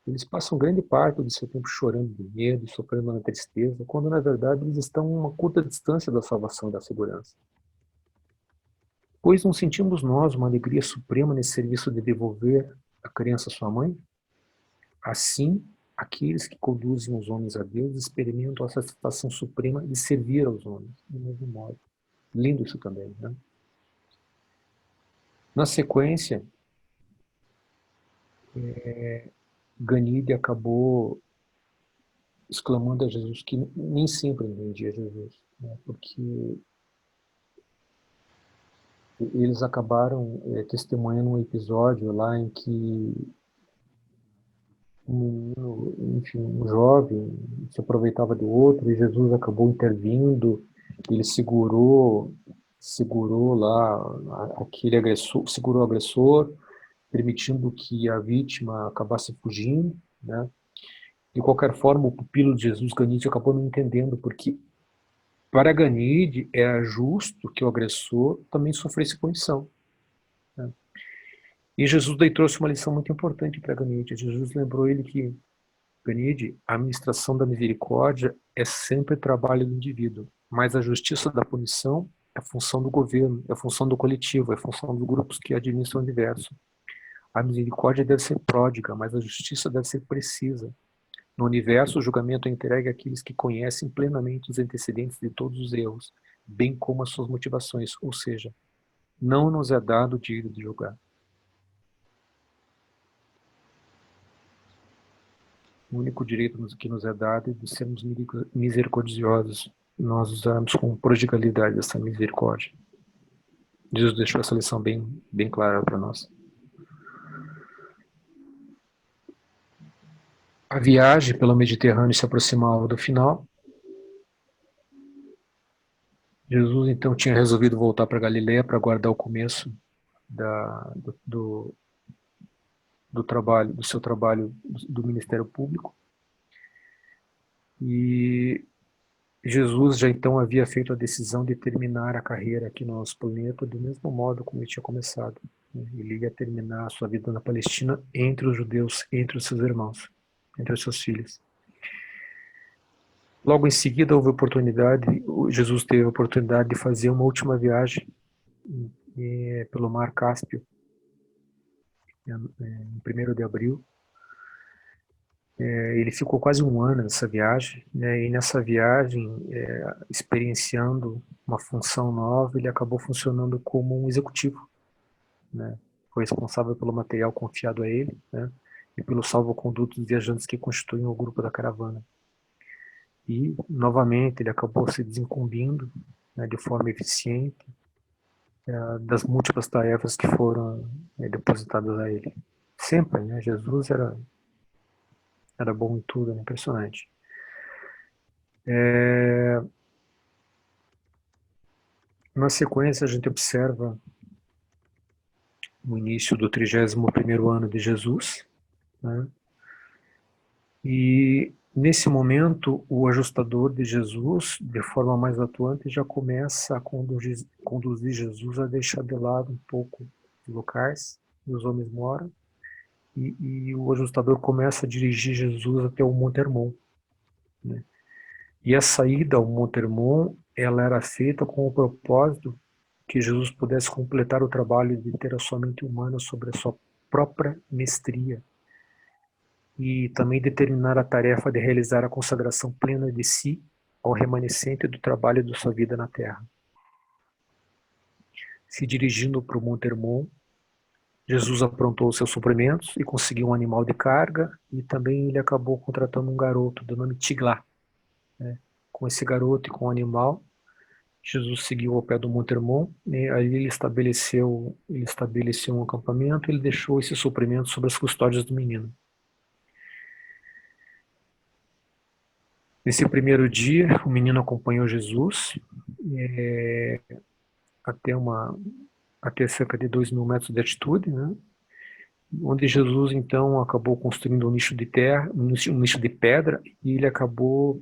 Eles passam grande parte do seu tempo chorando de medo, sofrendo na tristeza, quando na verdade eles estão a uma curta distância da salvação e da segurança. Pois não sentimos nós uma alegria suprema nesse serviço de devolver a criança à sua mãe? Assim, aqueles que conduzem os homens a Deus experimentam a satisfação suprema de servir aos homens, do mesmo modo. Lindo isso também, né? Na sequência, Ganide acabou exclamando a Jesus que nem sempre entendia Jesus, né? Porque eles acabaram testemunhando um episódio lá em que um menino, enfim, um jovem se aproveitava do outro e Jesus acabou intervindo, ele segurou lá aquele agressor, segurou o agressor, permitindo que a vítima acabasse fugindo, né? De qualquer forma, o pupilo de Jesus, Ganide, acabou não entendendo, porque para Ganide era justo que o agressor também sofresse punição. Né? E Jesus daí trouxe uma lição muito importante para Ganide. Jesus lembrou ele que, Ganide, a administração da misericórdia é sempre trabalho do indivíduo, mas a justiça da punição é função do governo, é função do coletivo, é função dos grupos que administram o universo. A misericórdia deve ser pródiga, mas a justiça deve ser precisa. No universo, o julgamento é entregue àqueles que conhecem plenamente os antecedentes de todos os erros, bem como as suas motivações, ou seja, não nos é dado o direito de julgar. O único direito que nos é dado é de sermos misericordiosos, nós usarmos com prodigalidade essa misericórdia. Jesus deixou essa lição bem clara para nós. A viagem pelo Mediterrâneo se aproximava do final. Jesus então tinha resolvido voltar para Galileia para aguardar o começo do seu trabalho do Ministério Público. E Jesus já então havia feito a decisão de terminar a carreira aqui no nosso planeta do mesmo modo como ele tinha começado. Ele ia terminar a sua vida na Palestina entre os judeus, entre os seus irmãos, entre os seus filhos. Logo em seguida houve Jesus teve a oportunidade de fazer uma última viagem pelo Mar Cáspio, em 1º de abril. Ele ficou quase um ano nessa viagem, né, e nessa viagem, experienciando uma função nova, ele acabou funcionando como um executivo, né, foi responsável pelo material confiado a ele, né, e pelo salvo-conduto dos viajantes que constituem o grupo da caravana. E, novamente, ele acabou se desincumbindo, né, de forma eficiente das múltiplas tarefas que foram depositadas a ele. Sempre, né, Jesus era bom em tudo, né, impressionante. Na sequência, a gente observa no início do 31º ano de Jesus, né? E nesse momento o ajustador de Jesus, de forma mais atuante, já começa a conduzir Jesus a deixar de lado um pouco os locais onde os homens moram, e o ajustador começa a dirigir Jesus até o Monte Hermon, né? E a saída ao Monte Hermon, ela era feita com o propósito que Jesus pudesse completar o trabalho de ter a sua mente humana sobre a sua própria mestria, e também determinar a tarefa de realizar a consagração plena de si ao remanescente do trabalho de sua vida na Terra. Se dirigindo para o Monte Hermon, Jesus aprontou os seus suprimentos e conseguiu um animal de carga, e também ele acabou contratando um garoto do nome Tiglat, né? Com esse garoto e com o animal, Jesus seguiu ao pé do Monte Hermon, e aí ele estabeleceu um acampamento, ele deixou esses suprimentos sob as custódias do menino. Nesse primeiro dia, o menino acompanhou Jesus até cerca de 2.000 metros de altitude, né? Onde Jesus então acabou construindo um nicho de terra, um nicho de pedra, e ele acabou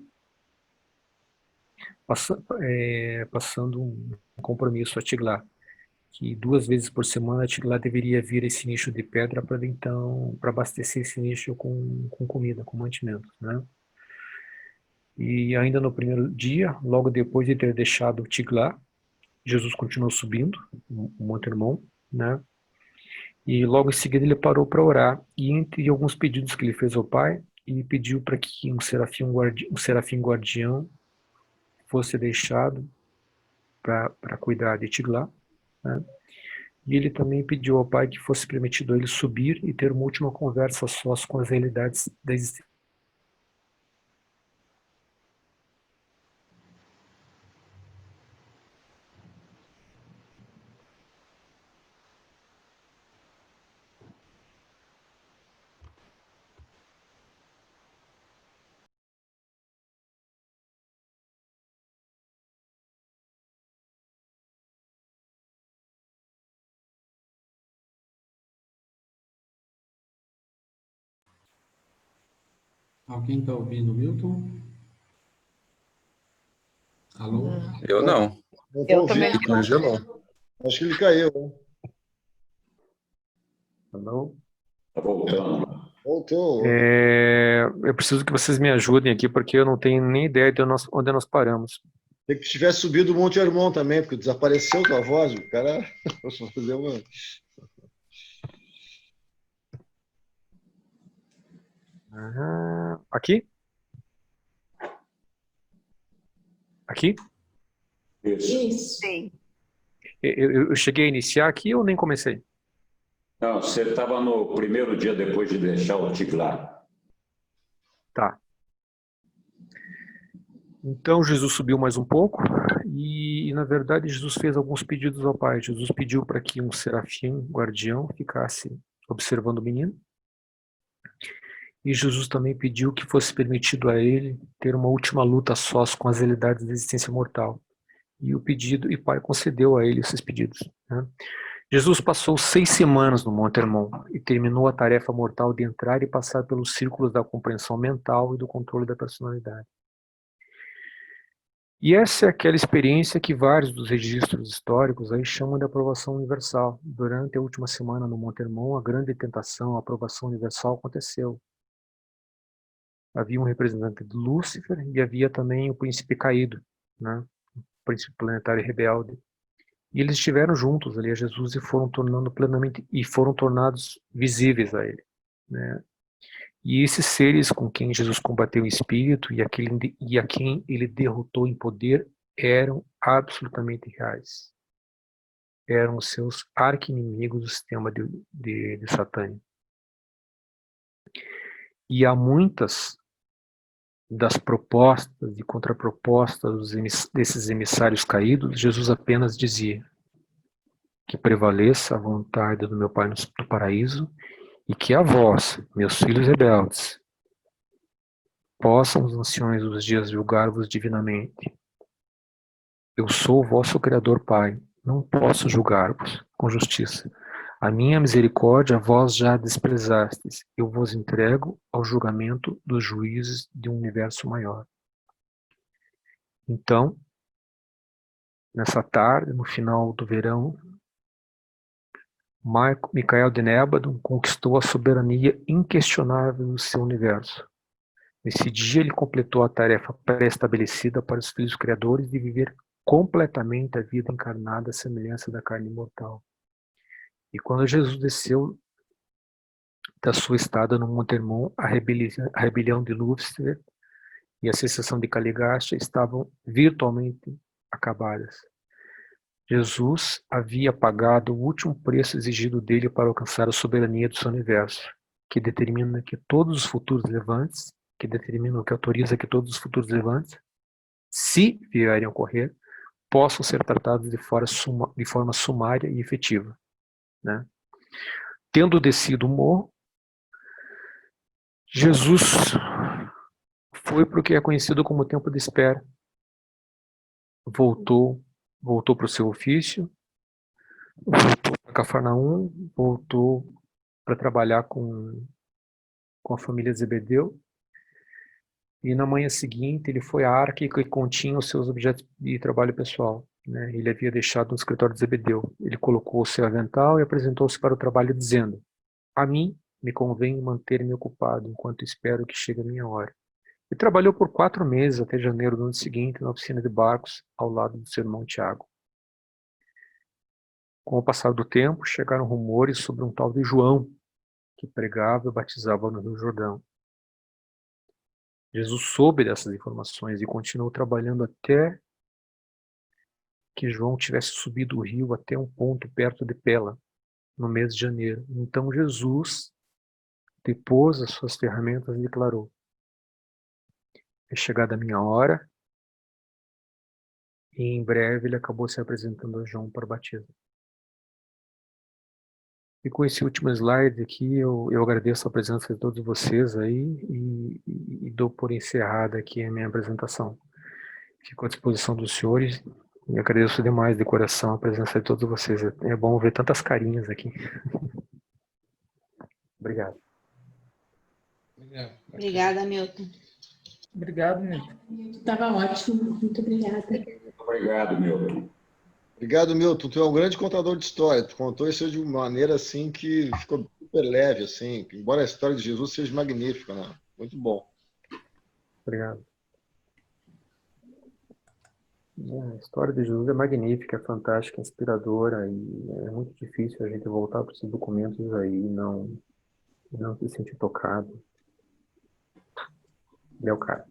passando um compromisso a Tiglat, que 2 vezes por semana Tiglat deveria vir a esse nicho de pedra para abastecer esse nicho com comida, com mantimentos, né? E ainda no primeiro dia, logo depois de ter deixado Tiglat, Jesus continuou subindo o Monte Hermon, né? E logo em seguida ele parou para orar, e entre alguns pedidos que ele fez ao Pai, ele pediu para que um serafim guardião fosse deixado para cuidar de Tiglat, né? E ele também pediu ao Pai que fosse permitido a ele subir e ter uma última conversa sós com as realidades da existência. Alguém está ouvindo o Milton? Alô? Eu não. Não tô Eu ouvindo. também Ele congelou. Acho que ele caiu, né? Não? Tá voltando. Voltou. Eu preciso que vocês me ajudem aqui, porque eu não tenho nem ideia de onde nós paramos. Tem que tivesse subido o Monte Hermon também, porque desapareceu tua voz, o cara. Vou fazer uma. Aqui? Aqui? Isso. Sim. Eu cheguei a iniciar aqui ou nem comecei? Não, você estava no primeiro dia depois de deixar o Tiglat. Tá. Então Jesus subiu mais um pouco e na verdade Jesus fez alguns pedidos ao Pai. Jesus pediu para que um serafim guardião ficasse observando o menino, e Jesus também pediu que fosse permitido a ele ter uma última luta sós com as realidades da existência mortal. E o Pai concedeu a ele esses pedidos, né? Jesus passou 6 semanas no Monte Hermon e terminou a tarefa mortal de entrar e passar pelos círculos da compreensão mental e do controle da personalidade. E essa é aquela experiência que vários dos registros históricos aí chamam de aprovação universal. Durante a última semana no Monte Hermon, a grande tentação, a aprovação universal aconteceu. Havia um representante de Lúcifer e havia também o príncipe caído, né? O príncipe planetário rebelde. E eles estiveram juntos ali a Jesus e foram tornados visíveis a ele, né? E esses seres com quem Jesus combateu em espírito e a quem ele derrotou em poder eram absolutamente reais. Eram os seus arqui-inimigos do sistema de Satã. E há muitas das propostas e contrapropostas desses emissários caídos, Jesus apenas dizia que prevaleça a vontade do meu Pai no paraíso e que a vós, meus filhos rebeldes, possam os anciões dos dias julgar-vos divinamente. Eu sou o vosso Criador Pai, não posso julgar-vos com justiça, A minha misericórdia vós já desprezastes. Eu vos entrego ao julgamento dos juízes de um universo maior. Então, nessa tarde, no final do verão, Micael de Nébado conquistou a soberania inquestionável do seu universo. Nesse dia, ele completou a tarefa pré-estabelecida para os filhos criadores de viver completamente a vida encarnada à semelhança da carne mortal. E quando Jesus desceu da sua estada no Monte Hermon, a rebelião de Lúcifer e a secessão de Caligaste estavam virtualmente acabadas. Jesus havia pagado o último preço exigido dele para alcançar a soberania do seu universo, que determina que todos os futuros levantes, que autoriza que todos os futuros levantes, se vierem a ocorrer, possam ser tratados de forma sumária e efetiva, né? Tendo descido o morro, Jesus foi para o que é conhecido como tempo de espera. Voltou para o seu ofício, voltou para Cafarnaum, voltou para trabalhar com a família Zebedeu, e na manhã seguinte ele foi à arca que continha os seus objetos de trabalho pessoal, né? Ele havia deixado no escritório de Zebedeu. Ele colocou o seu avental e apresentou-se para o trabalho dizendo: a mim me convém manter-me ocupado enquanto espero que chegue a minha hora. E trabalhou por 4 meses até janeiro do ano seguinte na oficina de barcos ao lado do seu irmão Tiago. Com o passar do tempo, chegaram rumores sobre um tal de João, que pregava e batizava no Rio Jordão. Jesus soube dessas informações e continuou trabalhando até que João tivesse subido o rio até um ponto perto de Pela, no mês de janeiro. Então Jesus depôs as suas ferramentas e declarou: é chegada a minha hora, e em breve ele acabou se apresentando a João para o batismo. E com esse último slide aqui, eu agradeço a presença de todos vocês aí e dou por encerrada aqui a minha apresentação. Fico à disposição dos senhores e agradeço demais de coração a presença de todos vocês. É bom ver tantas carinhas aqui. Obrigado. Obrigada, Milton. Obrigado, Milton. Estava ótimo, muito obrigada. Obrigado, Milton. Obrigado, Milton. Tu é um grande contador de história. Tu contou isso de uma maneira assim que ficou super leve, assim. Embora a história de Jesus seja magnífica, né? Muito bom. Obrigado. A história de Jesus é magnífica, é fantástica, é inspiradora e é muito difícil a gente voltar para esses documentos aí e não se sentir tocado. Ele é o cara.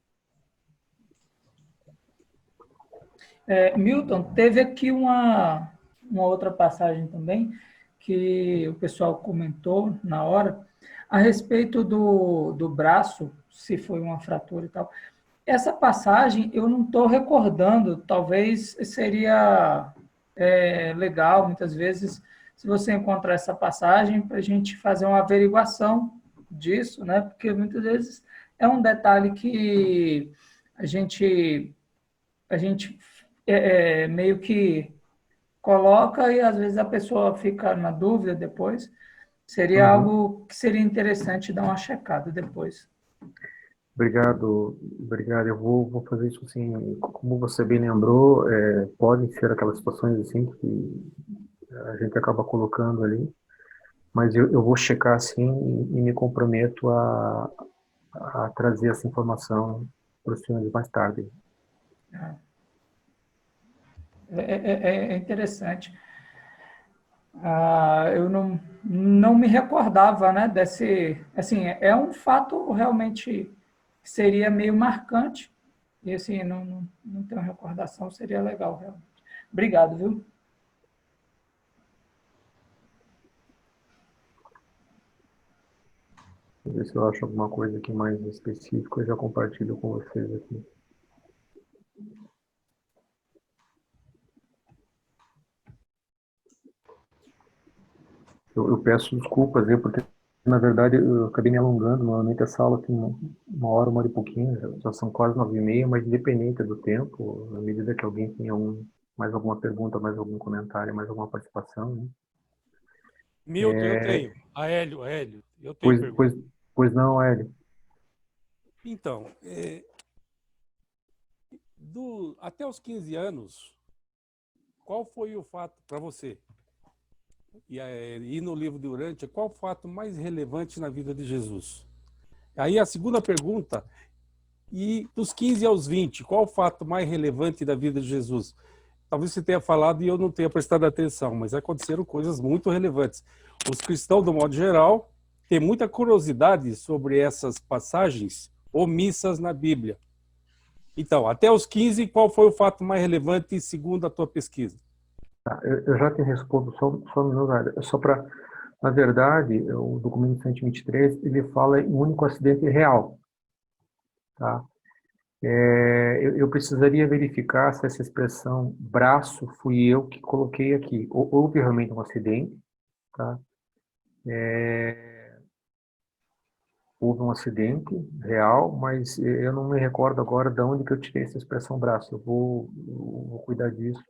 Milton, teve aqui uma outra passagem também, que o pessoal comentou na hora, a respeito do braço, se foi uma fratura e tal. Essa passagem eu não estou recordando, talvez seria legal, muitas vezes, se você encontrar essa passagem, para a gente fazer uma averiguação disso, né? Porque muitas vezes é um detalhe que a gente meio que coloca e às vezes a pessoa fica na dúvida depois. Seria algo que seria interessante dar uma checada depois. Obrigado. Eu vou fazer isso assim, como você bem lembrou, podem ser aquelas situações assim que a gente acaba colocando ali, mas eu vou checar assim e me comprometo a trazer essa informação para os senhores mais tarde. É interessante. Eu não me recordava, né, desse... Assim, é um fato realmente que seria meio marcante, e assim, não tenho recordação, seria legal, realmente. Obrigado, viu? Vou ver se eu acho alguma coisa aqui mais específica, eu já compartilho com vocês aqui. Eu peço desculpas, porque na verdade eu acabei me alongando. Normalmente essa aula tem 1 hora e pouquinho, já são quase 9h30, mas independente do tempo, à medida que alguém tenha mais alguma pergunta, mais algum comentário, mais alguma participação, né? Milton, eu tenho. Hélio, eu tenho Pois, pergunta. pois não, Hélio. Então, até os 15 anos, qual foi o fato para você? E no livro de Urântia, qual o fato mais relevante na vida de Jesus? Aí a segunda pergunta, e dos 15 aos 20, qual o fato mais relevante da vida de Jesus? Talvez você tenha falado e eu não tenha prestado atenção, mas aconteceram coisas muito relevantes. Os cristãos, do modo geral, têm muita curiosidade sobre essas passagens omissas na Bíblia. Então, até os 15, qual foi o fato mais relevante segundo a tua pesquisa? Tá, eu já te respondo, só um minuto, Hélio. Só para, na verdade, o documento 123, ele fala em um único acidente real. Tá? Eu precisaria verificar se essa expressão braço fui eu que coloquei aqui. Houve realmente um acidente, tá? Houve um acidente real, mas eu não me recordo agora de onde que eu tirei essa expressão braço. Eu vou cuidar disso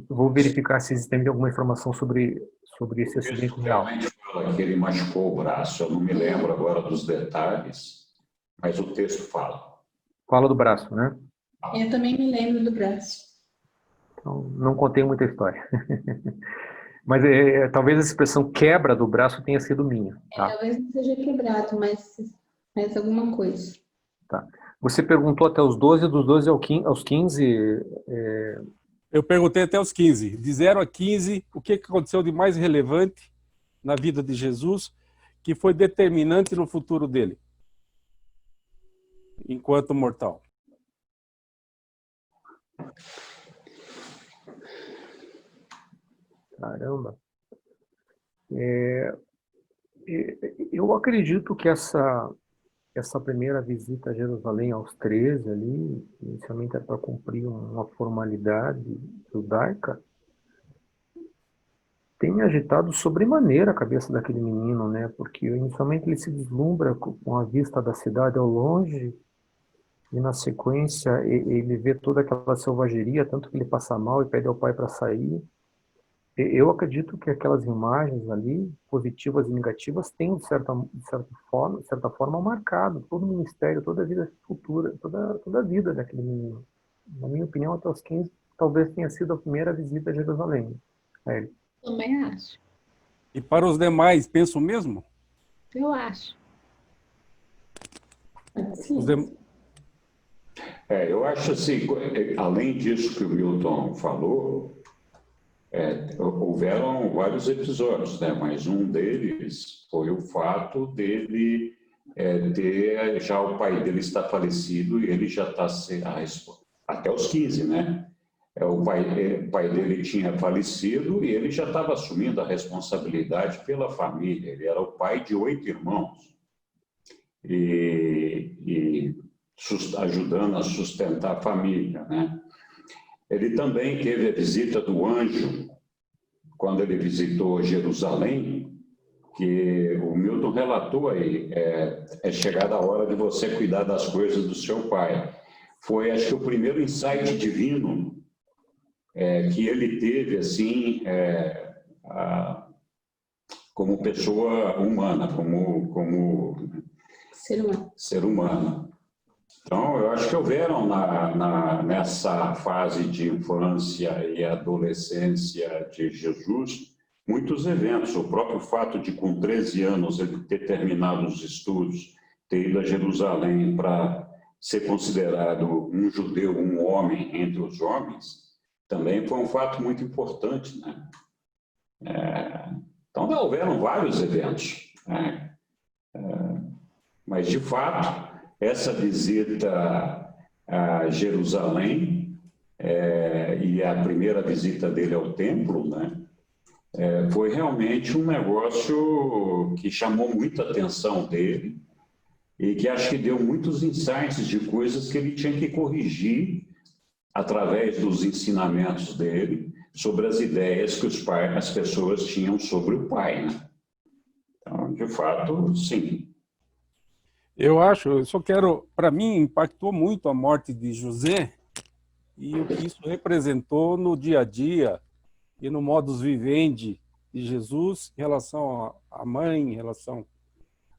vou verificar se existe alguma informação sobre esse acidente real. Realmente fala que ele machucou o braço. Eu não me lembro agora dos detalhes, mas o texto fala. Fala do braço, né? Eu também me lembro do braço. Então, não contei muita história. Mas talvez a expressão quebra do braço tenha sido minha. Tá? Talvez não seja quebrado, mas alguma coisa. Tá. Você perguntou até os 12, dos 12 aos 15. Eu perguntei até os 15. De 0 a 15, o que aconteceu de mais relevante na vida de Jesus que foi determinante no futuro dele, enquanto mortal? Caramba. Eu acredito que essa primeira visita a Jerusalém aos 13 ali, inicialmente era para cumprir uma formalidade judaica, tem agitado sobremaneira a cabeça daquele menino, né? Porque inicialmente ele se deslumbra com a vista da cidade ao longe e na sequência ele vê toda aquela selvageria, tanto que ele passa mal e pede ao pai para sair. Eu acredito que aquelas imagens ali, positivas e negativas, têm, de certa forma, marcado todo o ministério, toda a vida futura, toda a vida daquele menino. Na minha opinião, até os 15, talvez tenha sido a primeira visita a Jerusalém. Também acho. E para os demais, penso o mesmo? Eu acho. Sim. Eu acho assim, além disso que o Milton falou, houveram vários episódios, né? Mas um deles foi o fato dele já o pai dele está falecido e ele já está até os 15, né? O pai dele tinha falecido e ele já estava assumindo a responsabilidade pela família. Ele era o pai de 8 irmãos e ajudando a sustentar a família, né? Ele também teve a visita do anjo, quando ele visitou Jerusalém, que o Milton relatou aí, é chegada a hora de você cuidar das coisas do seu pai. Foi, acho que, o primeiro insight divino que ele teve, assim, como pessoa humana, como ser humano. Então, eu acho que houveram nessa fase de infância e adolescência de Jesus muitos eventos. O próprio fato de, com 13 anos, ele ter terminado os estudos, ter ido a Jerusalém para ser considerado um judeu, um homem entre os homens, também foi um fato muito importante, né? Então, houveram vários eventos, né? Mas, de fato, essa visita a Jerusalém e a primeira visita dele ao templo, né, foi realmente um negócio que chamou muita atenção dele e que acho que deu muitos insights de coisas que ele tinha que corrigir através dos ensinamentos dele sobre as ideias que as pessoas tinham sobre o pai, né? Então, de fato, sim. Eu só quero, para mim, impactou muito a morte de José e o que isso representou no dia a dia e no modus vivendi de Jesus em relação à mãe, em relação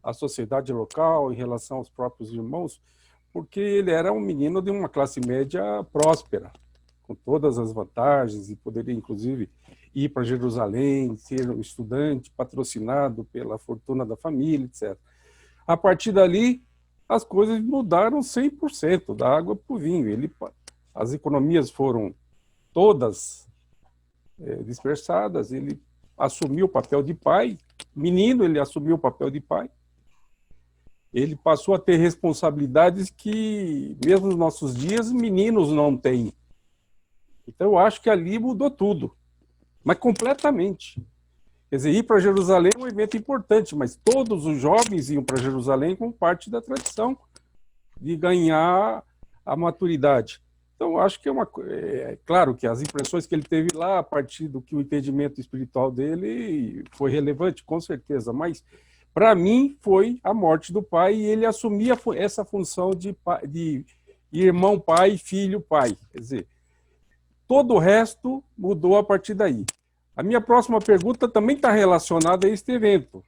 à sociedade local, em relação aos próprios irmãos, porque ele era um menino de uma classe média próspera, com todas as vantagens, e poderia, inclusive, ir para Jerusalém, ser um estudante patrocinado pela fortuna da família, etc. A partir dali, as coisas mudaram 100%, da água para o vinho. As economias foram todas dispersadas, ele assumiu o papel de pai, menino, ele assumiu o papel de pai, ele passou a ter responsabilidades que, mesmo nos nossos dias, meninos não têm. Então, eu acho que ali mudou tudo, mas completamente. Quer dizer, ir para Jerusalém é um evento importante, mas todos os jovens iam para Jerusalém como parte da tradição de ganhar a maturidade. Então, eu acho que é claro que as impressões que ele teve lá, a partir do que o entendimento espiritual dele foi relevante, com certeza, mas para mim foi a morte do pai e ele assumia essa função de irmão pai, filho pai. Quer dizer, todo o resto mudou a partir daí. A minha próxima pergunta também está relacionada a este evento.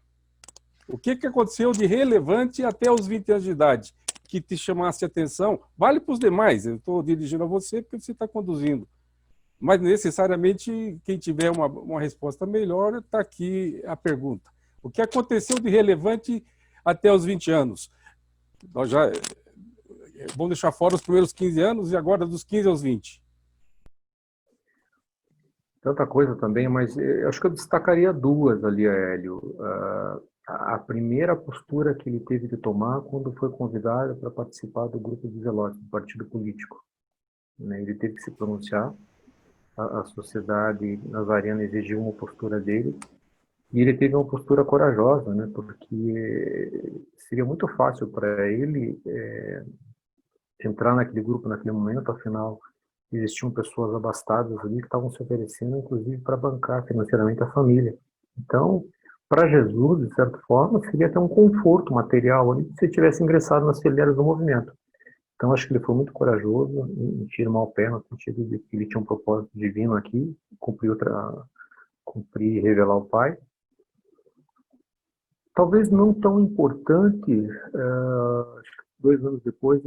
O que aconteceu de relevante até os 20 anos de idade que te chamasse a atenção? Vale para os demais, eu estou dirigindo a você porque você está conduzindo. Mas necessariamente, quem tiver uma resposta melhor, está aqui a pergunta. O que aconteceu de relevante até os 20 anos? Nós já vamos deixar fora os primeiros 15 anos e agora dos 15 aos 20. Tanta coisa também, mas eu acho que eu destacaria duas ali, Hélio. A primeira postura que ele teve de tomar quando foi convidado para participar do grupo de Zelotes, do partido político. Ele teve que se pronunciar, a sociedade nazarena exigiu uma postura dele, e ele teve uma postura corajosa, né? Porque seria muito fácil para ele entrar naquele grupo naquele momento, afinal, existiam pessoas abastadas ali que estavam se oferecendo, inclusive, para bancar financeiramente a família. Então, para Jesus, de certa forma, seria até um conforto material ali se tivesse ingressado nas fileiras do movimento. Então, acho que ele foi muito corajoso em firmar o pé, no sentido de que ele tinha um propósito divino aqui, cumprir e revelar o Pai. Talvez não tão importante, acho que 2 anos depois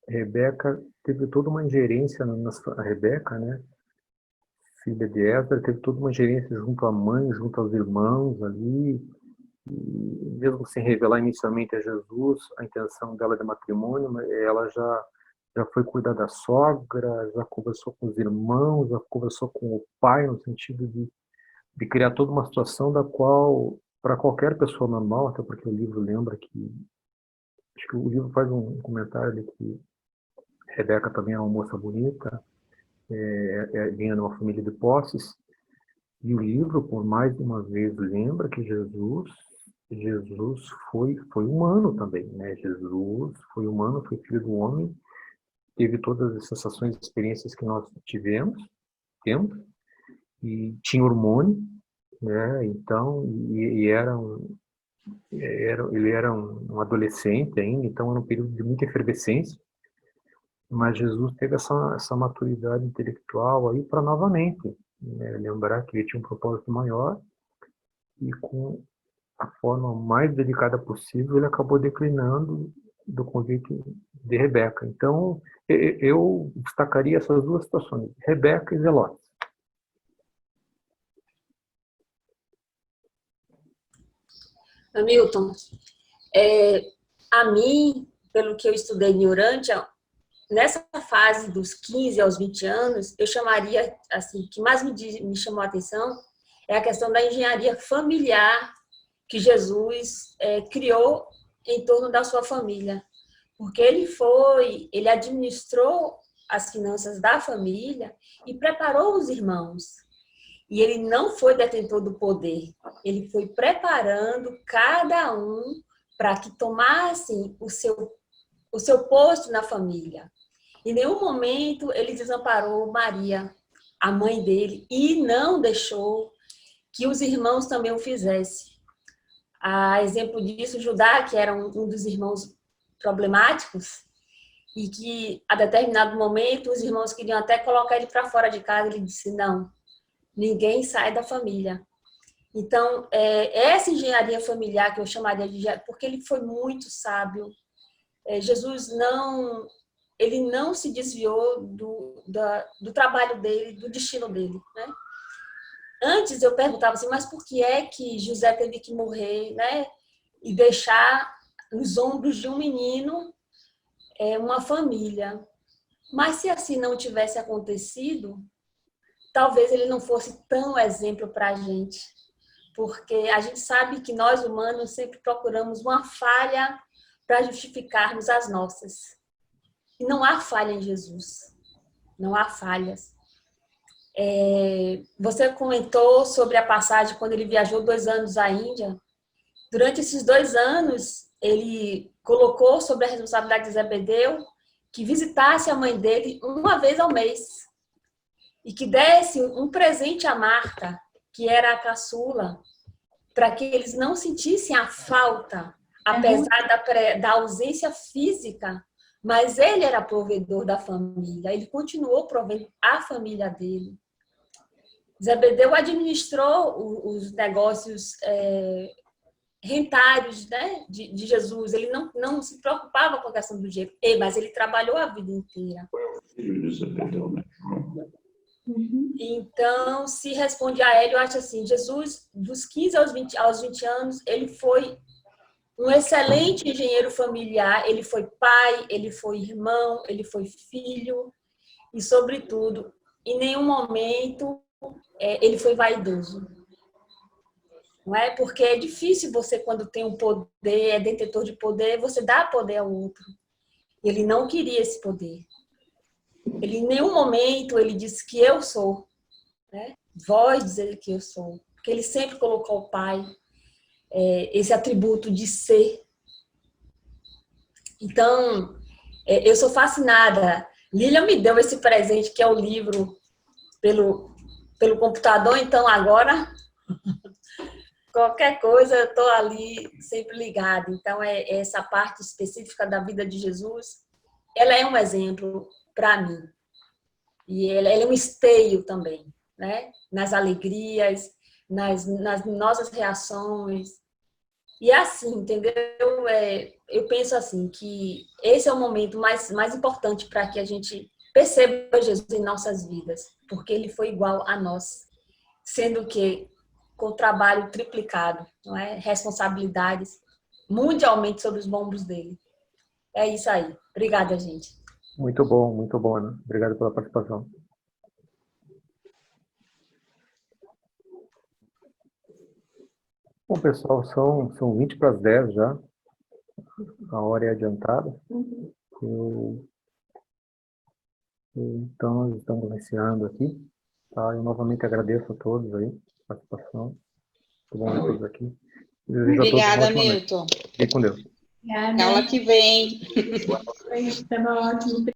Rebeca teve toda uma ingerência, a Rebeca, né, filha de Esdras, teve toda uma ingerência junto à mãe, junto aos irmãos ali, e mesmo sem revelar inicialmente a Jesus a intenção dela de matrimônio, ela já foi cuidar da sogra, já conversou com os irmãos, já conversou com o pai, no sentido de criar toda uma situação da qual, para qualquer pessoa normal, até porque o livro lembra acho que o livro faz um comentário de que Rebeca também é uma moça bonita, vinha de uma família de posses, e o livro, por mais uma vez, lembra que Jesus foi humano também, né? Jesus foi humano, foi filho do homem, teve todas as sensações e experiências que nós temos, e tinha hormônio, né? Então, ele era um adolescente ainda, então era um período de muita efervescência, mas Jesus teve essa maturidade intelectual aí para novamente, né, lembrar que ele tinha um propósito maior, e com a forma mais delicada possível ele acabou declinando do convite de Rebeca. Então, eu destacaria essas duas situações, Rebeca e Zelotes. Hamilton, a mim, pelo que eu estudei em Urântia, nessa fase dos 15 aos 20 anos, eu chamaria, assim, o que mais me chamou a atenção é a questão da engenharia familiar que Jesus criou em torno da sua família. Porque ele administrou as finanças da família e preparou os irmãos. E ele não foi detentor do poder, ele foi preparando cada um para que tomassem o seu posto na família. Em nenhum momento ele desamparou Maria, a mãe dele, e não deixou que os irmãos também o fizessem. A exemplo disso, Judá, que era um dos irmãos problemáticos, e que, a determinado momento, os irmãos queriam até colocar ele para fora de casa. Ele disse, não, ninguém sai da família. Então, essa engenharia familiar, que eu chamaria de engenharia, porque ele foi muito sábio. Jesus ele não se desviou do trabalho dele, do destino dele, né? Antes eu perguntava assim, mas por que é que José teve que morrer, né? E deixar nos ombros de um menino uma família? Mas se assim não tivesse acontecido, talvez ele não fosse tão exemplo para a gente. Porque a gente sabe que nós humanos sempre procuramos uma falha para justificarmos as nossas. E não há falha em Jesus. Não há falhas. Você comentou sobre a passagem quando ele viajou 2 anos à Índia. Durante esses 2 anos, ele colocou sobre a responsabilidade de Zebedeu que visitasse a mãe dele uma vez ao mês e que desse um presente a Marta, que era a caçula, para que eles não sentissem a falta, apesar da ausência física, mas ele era provedor da família, ele continuou provendo a família dele. Zebedeu administrou os negócios rentários, né, de Jesus. Ele não se preocupava com a questão do dinheiro, mas ele trabalhou a vida inteira. Filho de Zebedeu, né? Então, se responde a ele, eu acho assim, Jesus, dos 15 aos 20 anos, ele foi um excelente engenheiro familiar, ele foi pai, ele foi irmão, ele foi filho e, sobretudo, em nenhum momento ele foi vaidoso. Não é? Porque é difícil você, quando tem um poder, é detentor de poder, você dá poder ao outro. Ele não queria esse poder. Ele, em nenhum momento, ele disse que eu sou. Né? Vós dizer que eu sou. Porque ele sempre colocou o Pai, esse atributo de ser. Então, eu sou fascinada. Lilian me deu esse presente, que é o livro, pelo computador, então agora, qualquer coisa, eu estou ali sempre ligada. Então, essa parte específica da vida de Jesus, ela é um exemplo para mim. E ela é um esteio também, né? Nas alegrias, nas nossas reações. E é assim, entendeu? Eu penso assim, que esse é o momento mais importante para que a gente perceba Jesus em nossas vidas, porque ele foi igual a nós, sendo que com o trabalho triplicado, não é? Responsabilidades mundialmente sobre os ombros dele. É isso aí. Obrigada, gente. Muito bom, Ana. Obrigado pela participação. Bom, pessoal, são 20 para as 10 já. A hora é adiantada. Então, nós estamos iniciando aqui. Tá? Eu novamente agradeço a todos aí, a participação. Muito bom ver todos aqui. Obrigada, Milton. Fique com Deus. Até aula que vem. Estava ótimo.